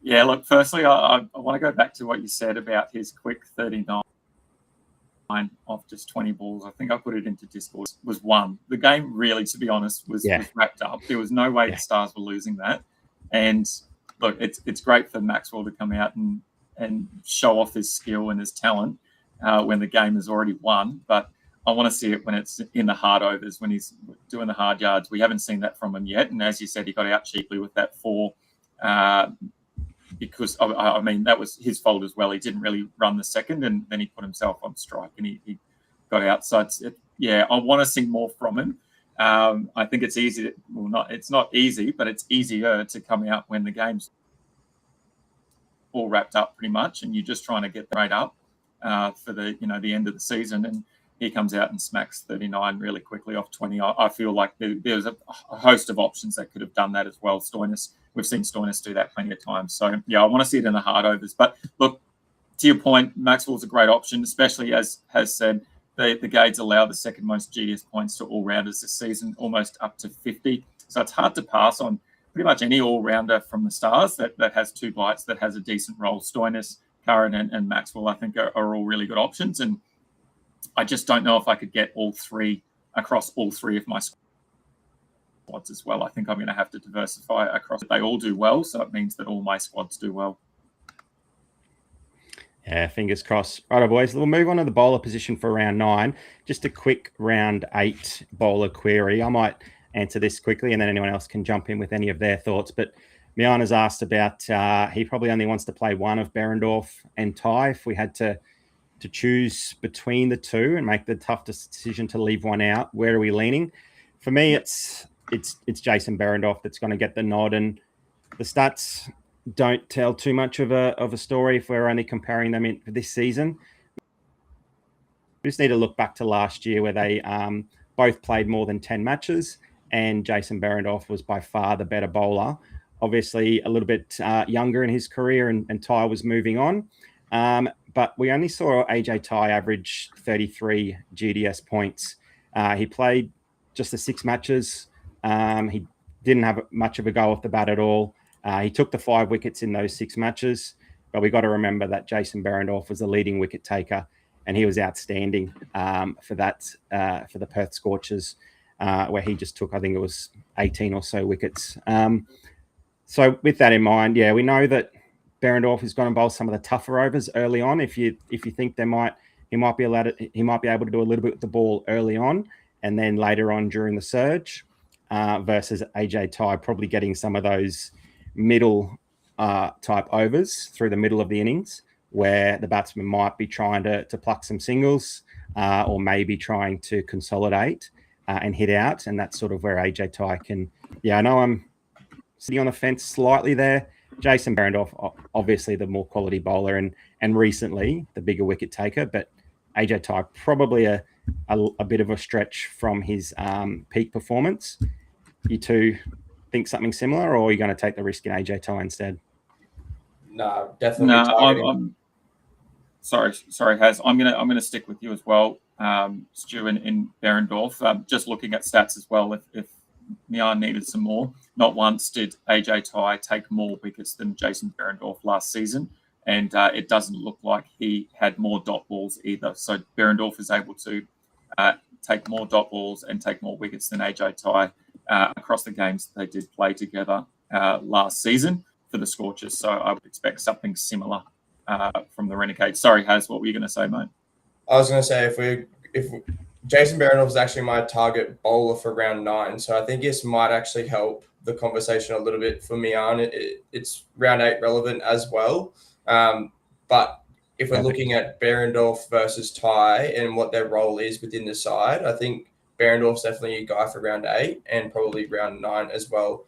Yeah, look, firstly, I want to go back to what you said about his quick 39 off just 20 balls. I think I put it into Discord. Was one. The game really, to be honest, was wrapped up. There was no way the Stars were losing that. And look, it's great for Maxwell to come out and show off his skill and his talent when the game is already won. But I want to see it when it's in the hard overs, when he's doing the hard yards. We haven't seen that from him yet. And as you said, he got out cheaply with that 4 because, I mean, that was his fault as well. He didn't really run the second, and then he put himself on strike and he got out. So, I want to see more from him. I think it's easy. It's not easy, but it's easier to come out when the game's all wrapped up pretty much, and you're just trying to get the rate up for the end of the season. And he comes out and smacks 39 really quickly off 20. I feel like there's a host of options that could have done that as well. We've seen Stoinis do that plenty of times. So yeah, I want to see it in the hard overs. But look, to your point, Maxwell's a great option, especially as has said. The Gades allow the second most GDS points to all-rounders this season, almost up to 50. So it's hard to pass on pretty much any all-rounder from the Stars that has 2 bites, that has a decent role. Stoinis, Curran and Maxwell, I think, are all really good options. And I just don't know if I could get all 3 across all 3 of my squads as well. I think I'm going to have to diversify across. They all do well, so it means that all my squads do well. Yeah, fingers crossed. Right, boys. We'll move on to the bowler position for round 9. Just a quick round 8 bowler query. I might answer this quickly, and then anyone else can jump in with any of their thoughts. But Miana's asked about he probably only wants to play one of Behrendorff and Ty. If we had to choose between the two and make the tough decision to leave one out, where are we leaning? For me, it's Jason Behrendorff that's going to get the nod, and the stats don't tell too much of a story if we're only comparing them in this season. We just need to look back to last year where they both played more than 10 matches, and Jason Behrendorff was by far the better bowler. Obviously, a little bit younger in his career, and Ty was moving on. But we only saw AJ Ty average 33 GDS points. He played just the 6 matches. He didn't have much of a go off the bat at all. He took the 5 wickets in those 6 matches, but we got to remember that Jason Behrendorff was the leading wicket taker, and he was outstanding for the Perth Scorchers, where he just took, I think it was 18 or so wickets. So with that in mind, we know that Behrendorff is going to bowl some of the tougher overs early on. If you think he might be able to do a little bit with the ball early on, and then later on during the surge, versus AJ Ty probably getting some of those middle type overs through the middle of the innings, where the batsman might be trying to pluck some singles or maybe trying to consolidate and hit out, and that's sort of where AJ Ty can. I know I'm sitting on the fence slightly there. Jason Behrendorff, obviously the more quality bowler and recently the bigger wicket taker, but AJ Ty probably a bit of a stretch from his peak performance. You two think something similar, or are you going to take the risk in AJ Ty instead? No, definitely. No, I'm sorry, Haz. I'm gonna stick with you as well, Stu, in Behrendorff. Just looking at stats as well, if Mian needed some more. Not once did AJ Ty take more wickets than Jason Behrendorff last season, and it doesn't look like he had more dot balls either. So Behrendorff is able to take more dot balls and take more wickets than AJ Ty across the games they did play together last season for the Scorchers. So I would expect something similar from the Renegades. Sorry, Haz, what were you going to say, mate? I was going to say if Jason Behrendorff is actually my target bowler for round 9, so I think this might actually help the conversation a little bit for Mian. It's round 8 relevant as well, but if we're looking at Behrendorff versus Ty and what their role is within the side, I think Behrendorff's definitely a guy for round 8 and probably round 9 as well.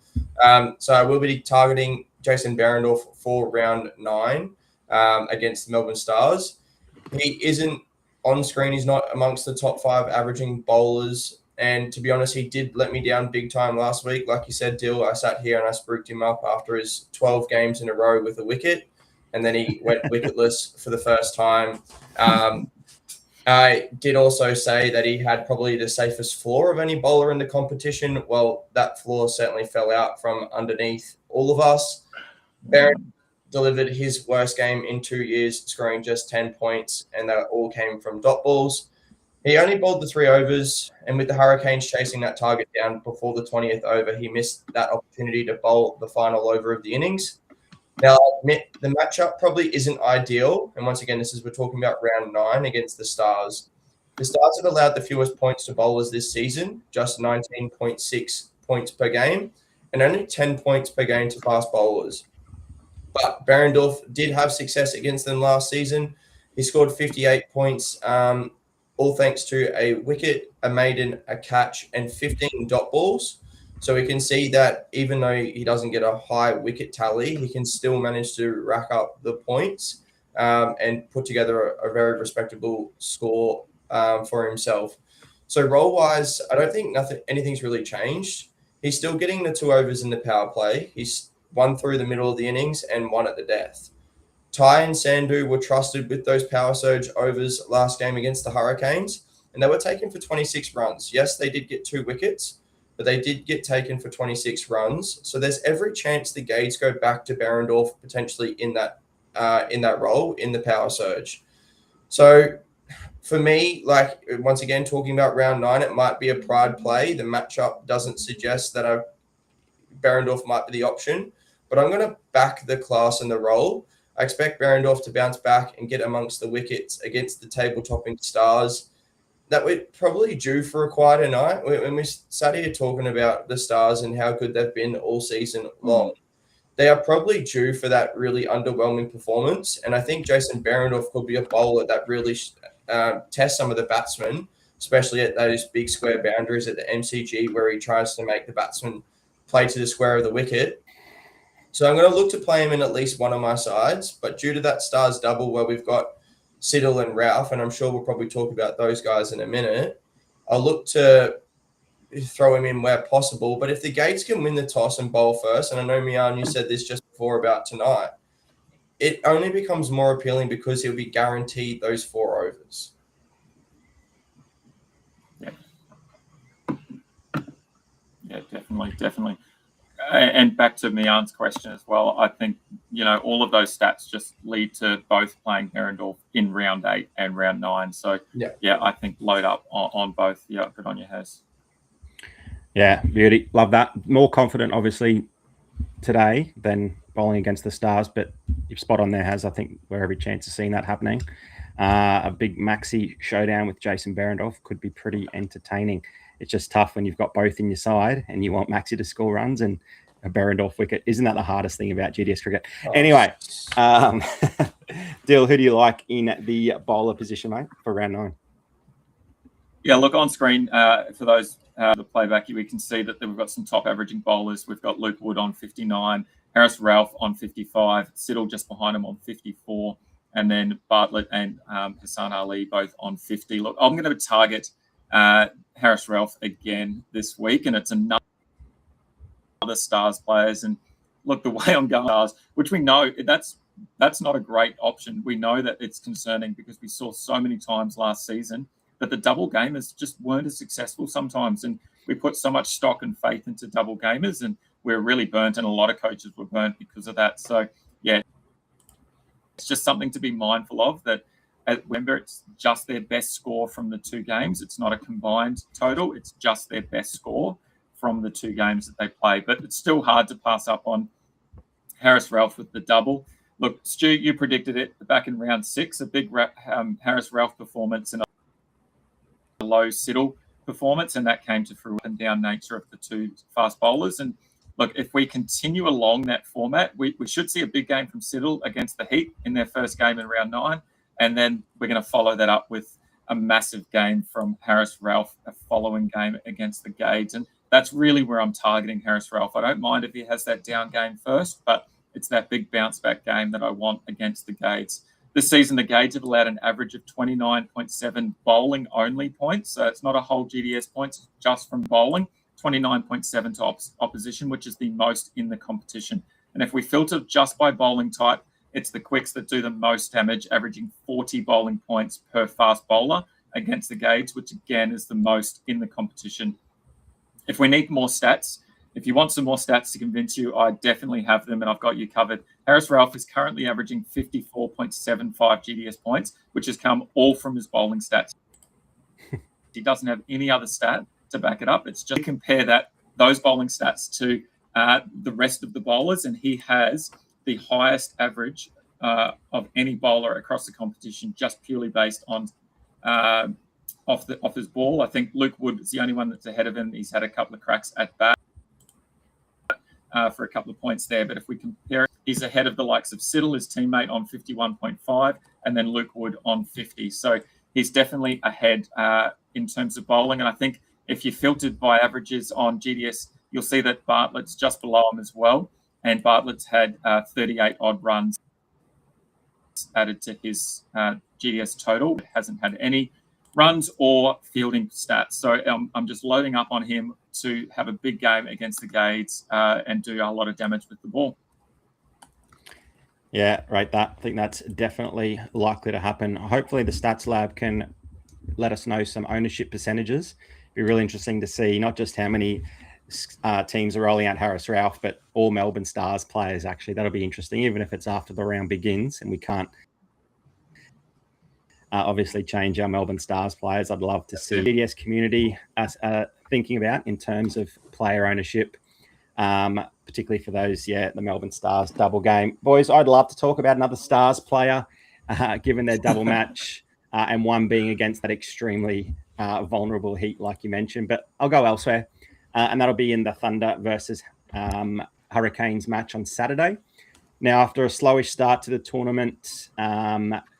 So I will be targeting Jason Behrendorff for round 9 against the Melbourne Stars. He isn't on screen. He's not amongst the top 5 averaging bowlers. And to be honest, he did let me down big time last week. Like you said, Dill, I sat here and I spooked him up after his 12 games in a row with a wicket. And then he went wicketless for the first time. I did also say that he had probably the safest floor of any bowler in the competition. Well, that floor certainly fell out from underneath all of us. Barron delivered his worst game in 2 years, scoring just 10 points, and that all came from dot balls. He only bowled the 3 overs, and with the Hurricanes chasing that target down before the 20th over, he missed that opportunity to bowl the final over of the innings. Now, I admit the matchup probably isn't ideal, and once again, we're talking about round 9 against the Stars. The Stars have allowed the fewest points to bowlers this season, just 19.6 points per game, and only 10 points per game to fast bowlers. But Behrendorff did have success against them last season. He scored 58 points, all thanks to a wicket, a maiden, a catch, and 15 dot balls. So we can see that even though he doesn't get a high wicket tally, he can still manage to rack up the points and put together a very respectable score for himself. So role-wise, I don't think anything's really changed. He's still getting the 2 overs in the power play. He's 1 through the middle of the innings and 1 at the death. Ty and Sandhu were trusted with those power surge overs last game against the Hurricanes, and they were taken for 26 runs. Yes, they did get 2 wickets, but they did get taken for 26 runs. So there's every chance the Gades go back to Behrendorff potentially in that role in the power surge. So for me, like once again, talking about round 9, it might be a pride play. The matchup doesn't suggest that Behrendorff might be the option, but I'm going to back the class and the role. I expect Behrendorff to bounce back and get amongst the wickets against the table-topping Stars. That we're probably due for a quieter night. When we sat here talking about the Stars and how good they've been all season long, they are probably due for that really underwhelming performance. And I think Jason Behrendorff could be a bowler that really tests some of the batsmen, especially at those big square boundaries at the MCG where he tries to make the batsman play to the square of the wicket. So I'm going to look to play him in at least one of my sides. But due to that Stars double where we've got Siddle and Ralph, and I'm sure we'll probably talk about those guys in a minute, I'll look to throw him in where possible. But if the Gates can win the toss and bowl first, and I know, Mian, you said this just before about tonight, it only becomes more appealing because he'll be guaranteed those 4 overs. Yeah, definitely. And back to Mian's question as well, I think, all of those stats just lead to both playing Behrendorff in round 8 and round 9. So, yeah I think load up on both. Yeah, good on you, Haz. Yeah, beauty. Love that. More confident, obviously, today than bowling against the Stars, but you've spot on there, Haz. I think we're every chance of seeing that happening. A big maxi showdown with Jason Behrendorff could be pretty entertaining. It's just tough when you've got both in your side and you want Maxi to score runs and a Behrendorff wicket. Isn't that the hardest thing about GDS cricket? Anyway, Dill, who do you like in the bowler position, mate, for round 9? Yeah, look, on screen, for those the playback, we can see that we've got some top averaging bowlers. We've got Luke Wood on 59, Harris Ralph on 55, Siddle just behind him on 54, and then Bartlett and Hassan Ali both on 50. Look, I'm going to target Harris Ralph again this week, and it's another Stars players. And look, the way I'm going Stars, which we know that's not a great option. We know that it's concerning because we saw so many times last season that the double gamers just weren't as successful sometimes. And we put so much stock and faith into double gamers, and we're really burnt, and a lot of coaches were burnt because of that. So yeah, it's just something to be mindful of, that remember, it's just their best score from the 2 games. It's not a combined total. It's just their best score from the 2 games that they play. But it's still hard to pass up on Harris Ralph with the double. Look, Stu, you predicted it back in round 6, a big Harris Ralph performance and a low Siddle performance, and that came to fruition and down nature of the 2 fast bowlers. And look, if we continue along that format, we should see a big game from Siddle against the Heat in their first game in round 9. And then we're going to follow that up with a massive game from Harris Ralph, a following game against the Gades. And that's really where I'm targeting Harris Ralph. I don't mind if he has that down game first, but it's that big bounce back game that I want against the Gades. This season, the Gades have allowed an average of 29.7 bowling only points. So it's not a whole GDS points, just from bowling, 29.7 to opposition, which is the most in the competition. And if we filter just by bowling type, it's the quicks that do the most damage, averaging 40 bowling points per fast bowler against the Gades, which again is the most in the competition. If we need more stats, if you want some more stats to convince you, I definitely have them, and I've got you covered. Harris Ralph is currently averaging 54.75 GDS points, which has come all from his bowling stats. He doesn't have any other stat to back it up. It's just compare those bowling stats to the rest of the bowlers, and he has the highest average of any bowler across the competition, just purely based on off his ball. I think Luke Wood is the only one that's ahead of him. He's had a couple of cracks at bat for a couple of points there. But if we compare it, he's ahead of the likes of Siddle, his teammate, on 51.5, and then Luke Wood on 50. So he's definitely ahead in terms of bowling. And I think if you filtered by averages on GDS, you'll see that Bartlett's just below him as well. And Bartlett's had 38 odd runs added to his GDS total. It hasn't had any runs or fielding stats. So I'm just loading up on him to have a big game against the Gades and do a lot of damage with the ball. Yeah, right. I think that's definitely likely to happen. Hopefully the Stats Lab can let us know some ownership percentages. Be really interesting to see not just how many teams are rolling out Harris Ralph, but all Melbourne Stars players. Actually, that'll be interesting, even if it's after the round begins and we can't obviously change our Melbourne Stars players. I'd love to see GDS community thinking about in terms of player ownership, particularly for those, the Melbourne Stars double game. Boys, I'd love to talk about another Stars player, given their double match and one being against that extremely vulnerable Heat, like you mentioned, but I'll go elsewhere. And that'll be in the Thunder versus Hurricanes match on Saturday. Now, after a slowish start to the tournament,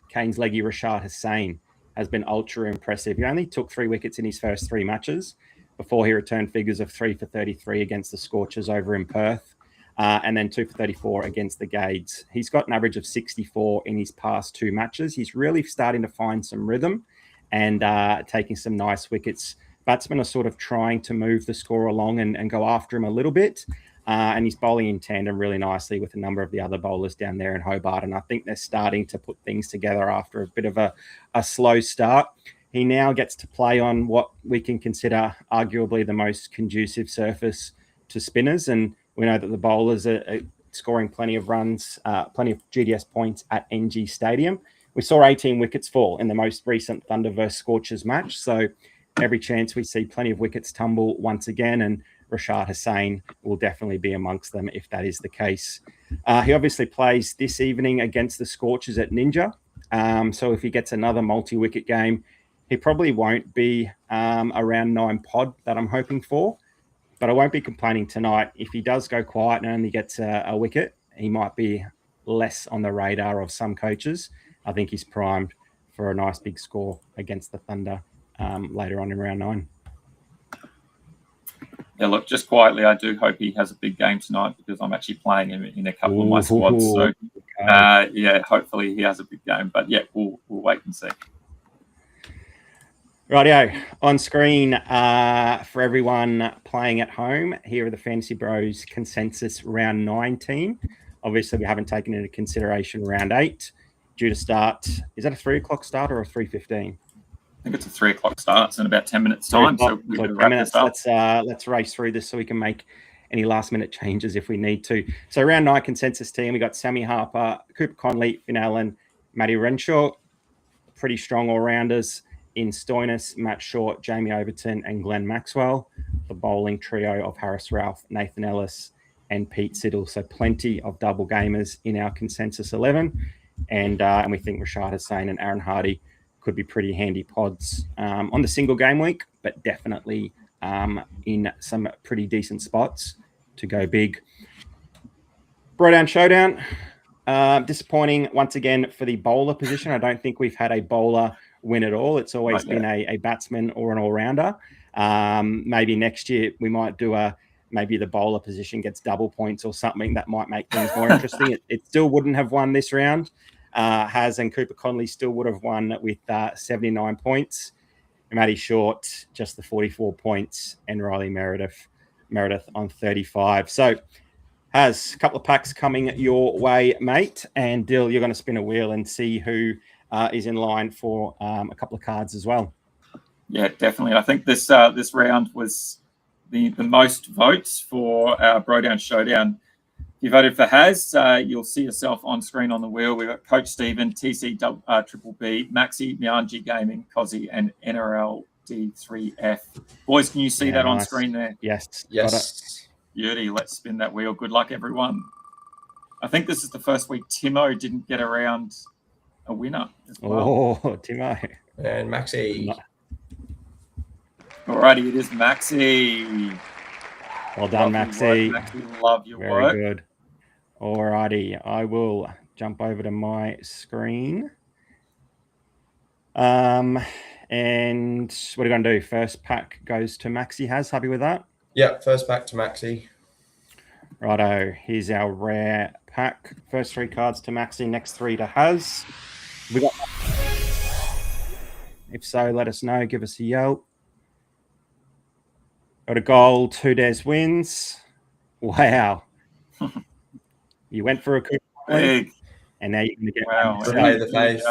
Canes leggy Rashad Hussain has been ultra impressive. He only took 3 wickets in his first 3 matches before he returned figures of 3 for 33 against the Scorchers over in Perth, and then 2 for 34 against the Gades. He's got an average of 64 in his past 2 matches. He's really starting to find some rhythm and taking some nice wickets. Batsmen are sort of trying to move the score along and go after him a little bit. And he's bowling in tandem really nicely with a number of the other bowlers down there in Hobart. And I think they're starting to put things together after a bit of a slow start. He now gets to play on what we can consider arguably the most conducive surface to spinners. And we know that the bowlers are scoring plenty of runs, plenty of GDS points at NG Stadium. We saw 18 wickets fall in the most recent Thunder versus Scorchers match. So every chance we see plenty of wickets tumble once again, and Rashad Hussain will definitely be amongst them if that is the case. He obviously plays this evening against the Scorchers at Ninja. So if he gets another multi-wicket game, he probably won't be around 9 pod that I'm hoping for, but I won't be complaining tonight. If he does go quiet and only gets a wicket, he might be less on the radar of some coaches. I think he's primed for a nice big score against the Thunder later on in round 9. Yeah, look, just quietly, I do hope he has a big game tonight because I'm actually playing him in a couple of my squads. So, hopefully he has a big game. But yeah, we'll wait and see. Rightio, on screen for everyone playing at home, here are the Fantasy Bros consensus round 9 team. Obviously, we haven't taken into consideration round 8, due to start. Is that a 3 o'clock start or a 3:15? think it's a 3 o'clock start, so in about 10 minutes time. So we can wrap this up. Let's race through this so we can make any last minute changes if we need to. So round 9 consensus team, we got Sammy Harper, Cooper Conley, Finn Allen, Matty Renshaw. Pretty strong all-rounders in Stoinis, Matt Short, Jamie Overton, and Glenn Maxwell. The bowling trio of Harris Ralph, Nathan Ellis, and Pete Siddle. So plenty of double gamers in our consensus 11. And we think Rashad Hussain and Aaron Hardy could be pretty handy pods on the single game week, but definitely in some pretty decent spots to go big. Brodown Showdown. Disappointing once again for the bowler position. I don't think we've had a bowler win at all. It's always been a batsman or an all-rounder. Maybe next year we might do maybe the bowler position gets double points or something that might make things more interesting. It still wouldn't have won this round. Haz and Cooper Conley still would have won with 79 points. Matty Short, just the 44 points, and Riley Meredith on 35. So, Haz, a couple of packs coming your way, mate. And Dill, you're going to spin a wheel and see who is in line for a couple of cards as well. Yeah, definitely. I think this round was the most votes for our Brodown Showdown. If you voted for Haz, you'll see yourself on screen on the wheel. We've got Coach Stephen, TC Triple B, Maxi, Mianji Gaming, Cozzy, and NRL D3F. Boys, can you see that on screen there? Yes. Beauty. Let's spin that wheel. Good luck, everyone. I think this is the first week Timo didn't get around a winner as well. Oh, Timo. And Maxi. Alrighty, it is Maxi. Well done, Maxi. Maxi, love your Very work. Good. Alrighty, I will jump over to my screen. And what are you going to do? First pack goes to Maxi. Haz, happy with that? Yeah, first pack to Maxi. Righto, here's our rare pack. First 3 cards to Maxi, next 3 to Haz. We got. If so, let us know. Give us a yell. Got a gold, 2 Des wins. Wow. You went for a coup, Big. and now you're going to get Wow. Pay the face.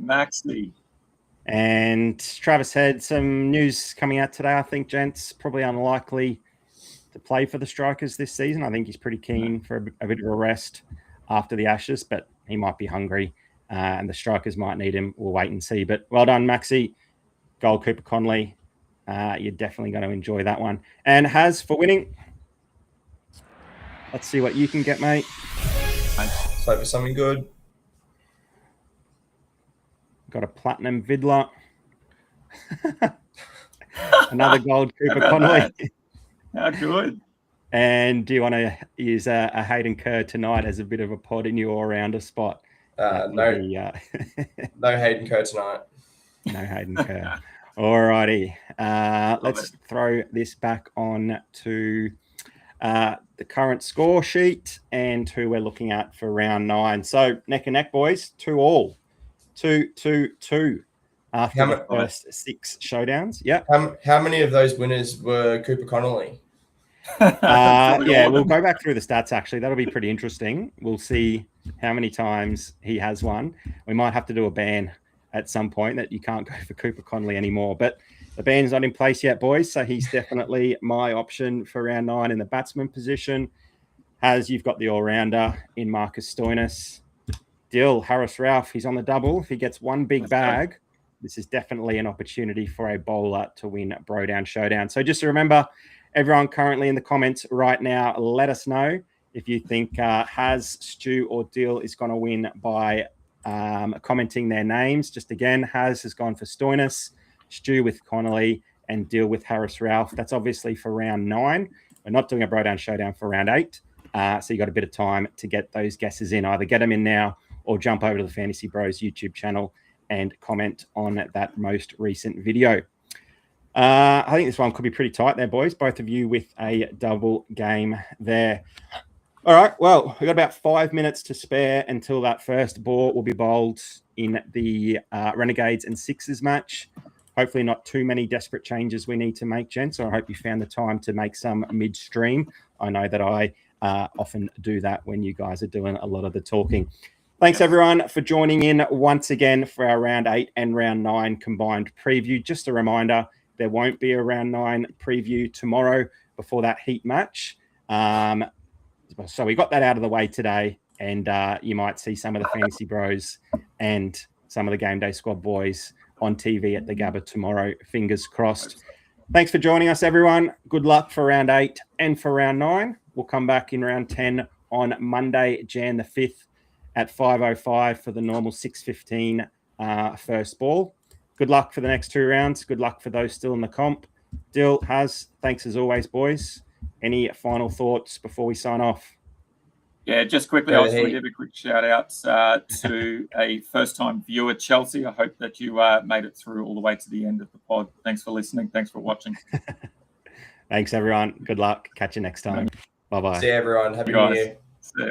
Maxi. And Travis had some news coming out today. I think gents probably unlikely to play for the Strikers this season. I think he's pretty keen for a bit of a rest after the Ashes, but he might be hungry, and the Strikers might need him. We'll wait and see. But well done, Maxi. Gold Cooper Conley. You're definitely going to enjoy that one. And Haz for winning. Let's see what you can get, mate. Let's hope for something good. Got a platinum Vidler. Another gold Cooper Conley. How good. And do you want to use a Hayden Kerr tonight as a bit of a pod in your all-rounder spot? No Hayden Kerr tonight. No Hayden Kerr. Alrighty. Let's throw this back on to the current score sheet and who we're looking at for round 9. So neck and neck, boys. 2-2 after the first 6 showdowns. Yep. How many of those winners were Cooper Conley? Yeah, we'll go back through the stats, actually. That'll be pretty interesting. We'll see how many times he has won. We might have to do a ban at some point that you can't go for Cooper Conley anymore. But the ban's not in place yet, boys. So he's definitely my option for round 9 in the batsman position. Haz, you've got the all-rounder in Marcus Stoinis. Dill, Harris Ralph, he's on the double. If he gets one big bag, this is definitely an opportunity for a bowler to win Brodown Showdown. So just to remember, everyone currently in the comments right now, let us know if you think Haz, Stu, or Dill is going to win by commenting their names. Just again, Haz has gone for Stoinis, Stu with Connolly, and Dill with Harris Ralph. That's obviously for round 9. We're not doing a Brodown Showdown for round 8. So you got a bit of time to get those guesses in. Either get them in now or jump over to the Fantasy Bros YouTube channel and comment on that most recent video. I think this one could be pretty tight there, boys. Both of you with a double game there. All right, well, we've got about 5 minutes to spare until that first ball will be bowled in the Renegades and Sixers match. Hopefully not too many desperate changes we need to make, gents. So I hope you found the time to make some midstream. I know that I often do that when you guys are doing a lot of the talking. Thanks, everyone, for joining in once again for our round 8 and round 9 combined preview. Just a reminder, there won't be a round 9 preview tomorrow before that heat match. So we got that out of the way today, and you might see some of the Fantasy Bros and some of the Game Day Squad boys on TV at the Gabba tomorrow. Fingers crossed. Thanks for joining us, everyone. Good luck for round 8 and for round 9. We'll come back in round 10 on Monday, Jan the 5th at 5:05 for the normal 6:15 first ball. Good luck for the next 2 rounds. Good luck for those still in the comp. Dill, Haz, thanks as always, boys. Any final thoughts before we sign off? Yeah, just quickly, I just want to give a quick shout out to a first-time viewer, Chelsea. I hope that you made it through all the way to the end of the pod. Thanks for listening. Thanks for watching. Thanks, everyone. Good luck. Catch you next time. Bye-bye. See you, everyone. Happy New Year. See ya.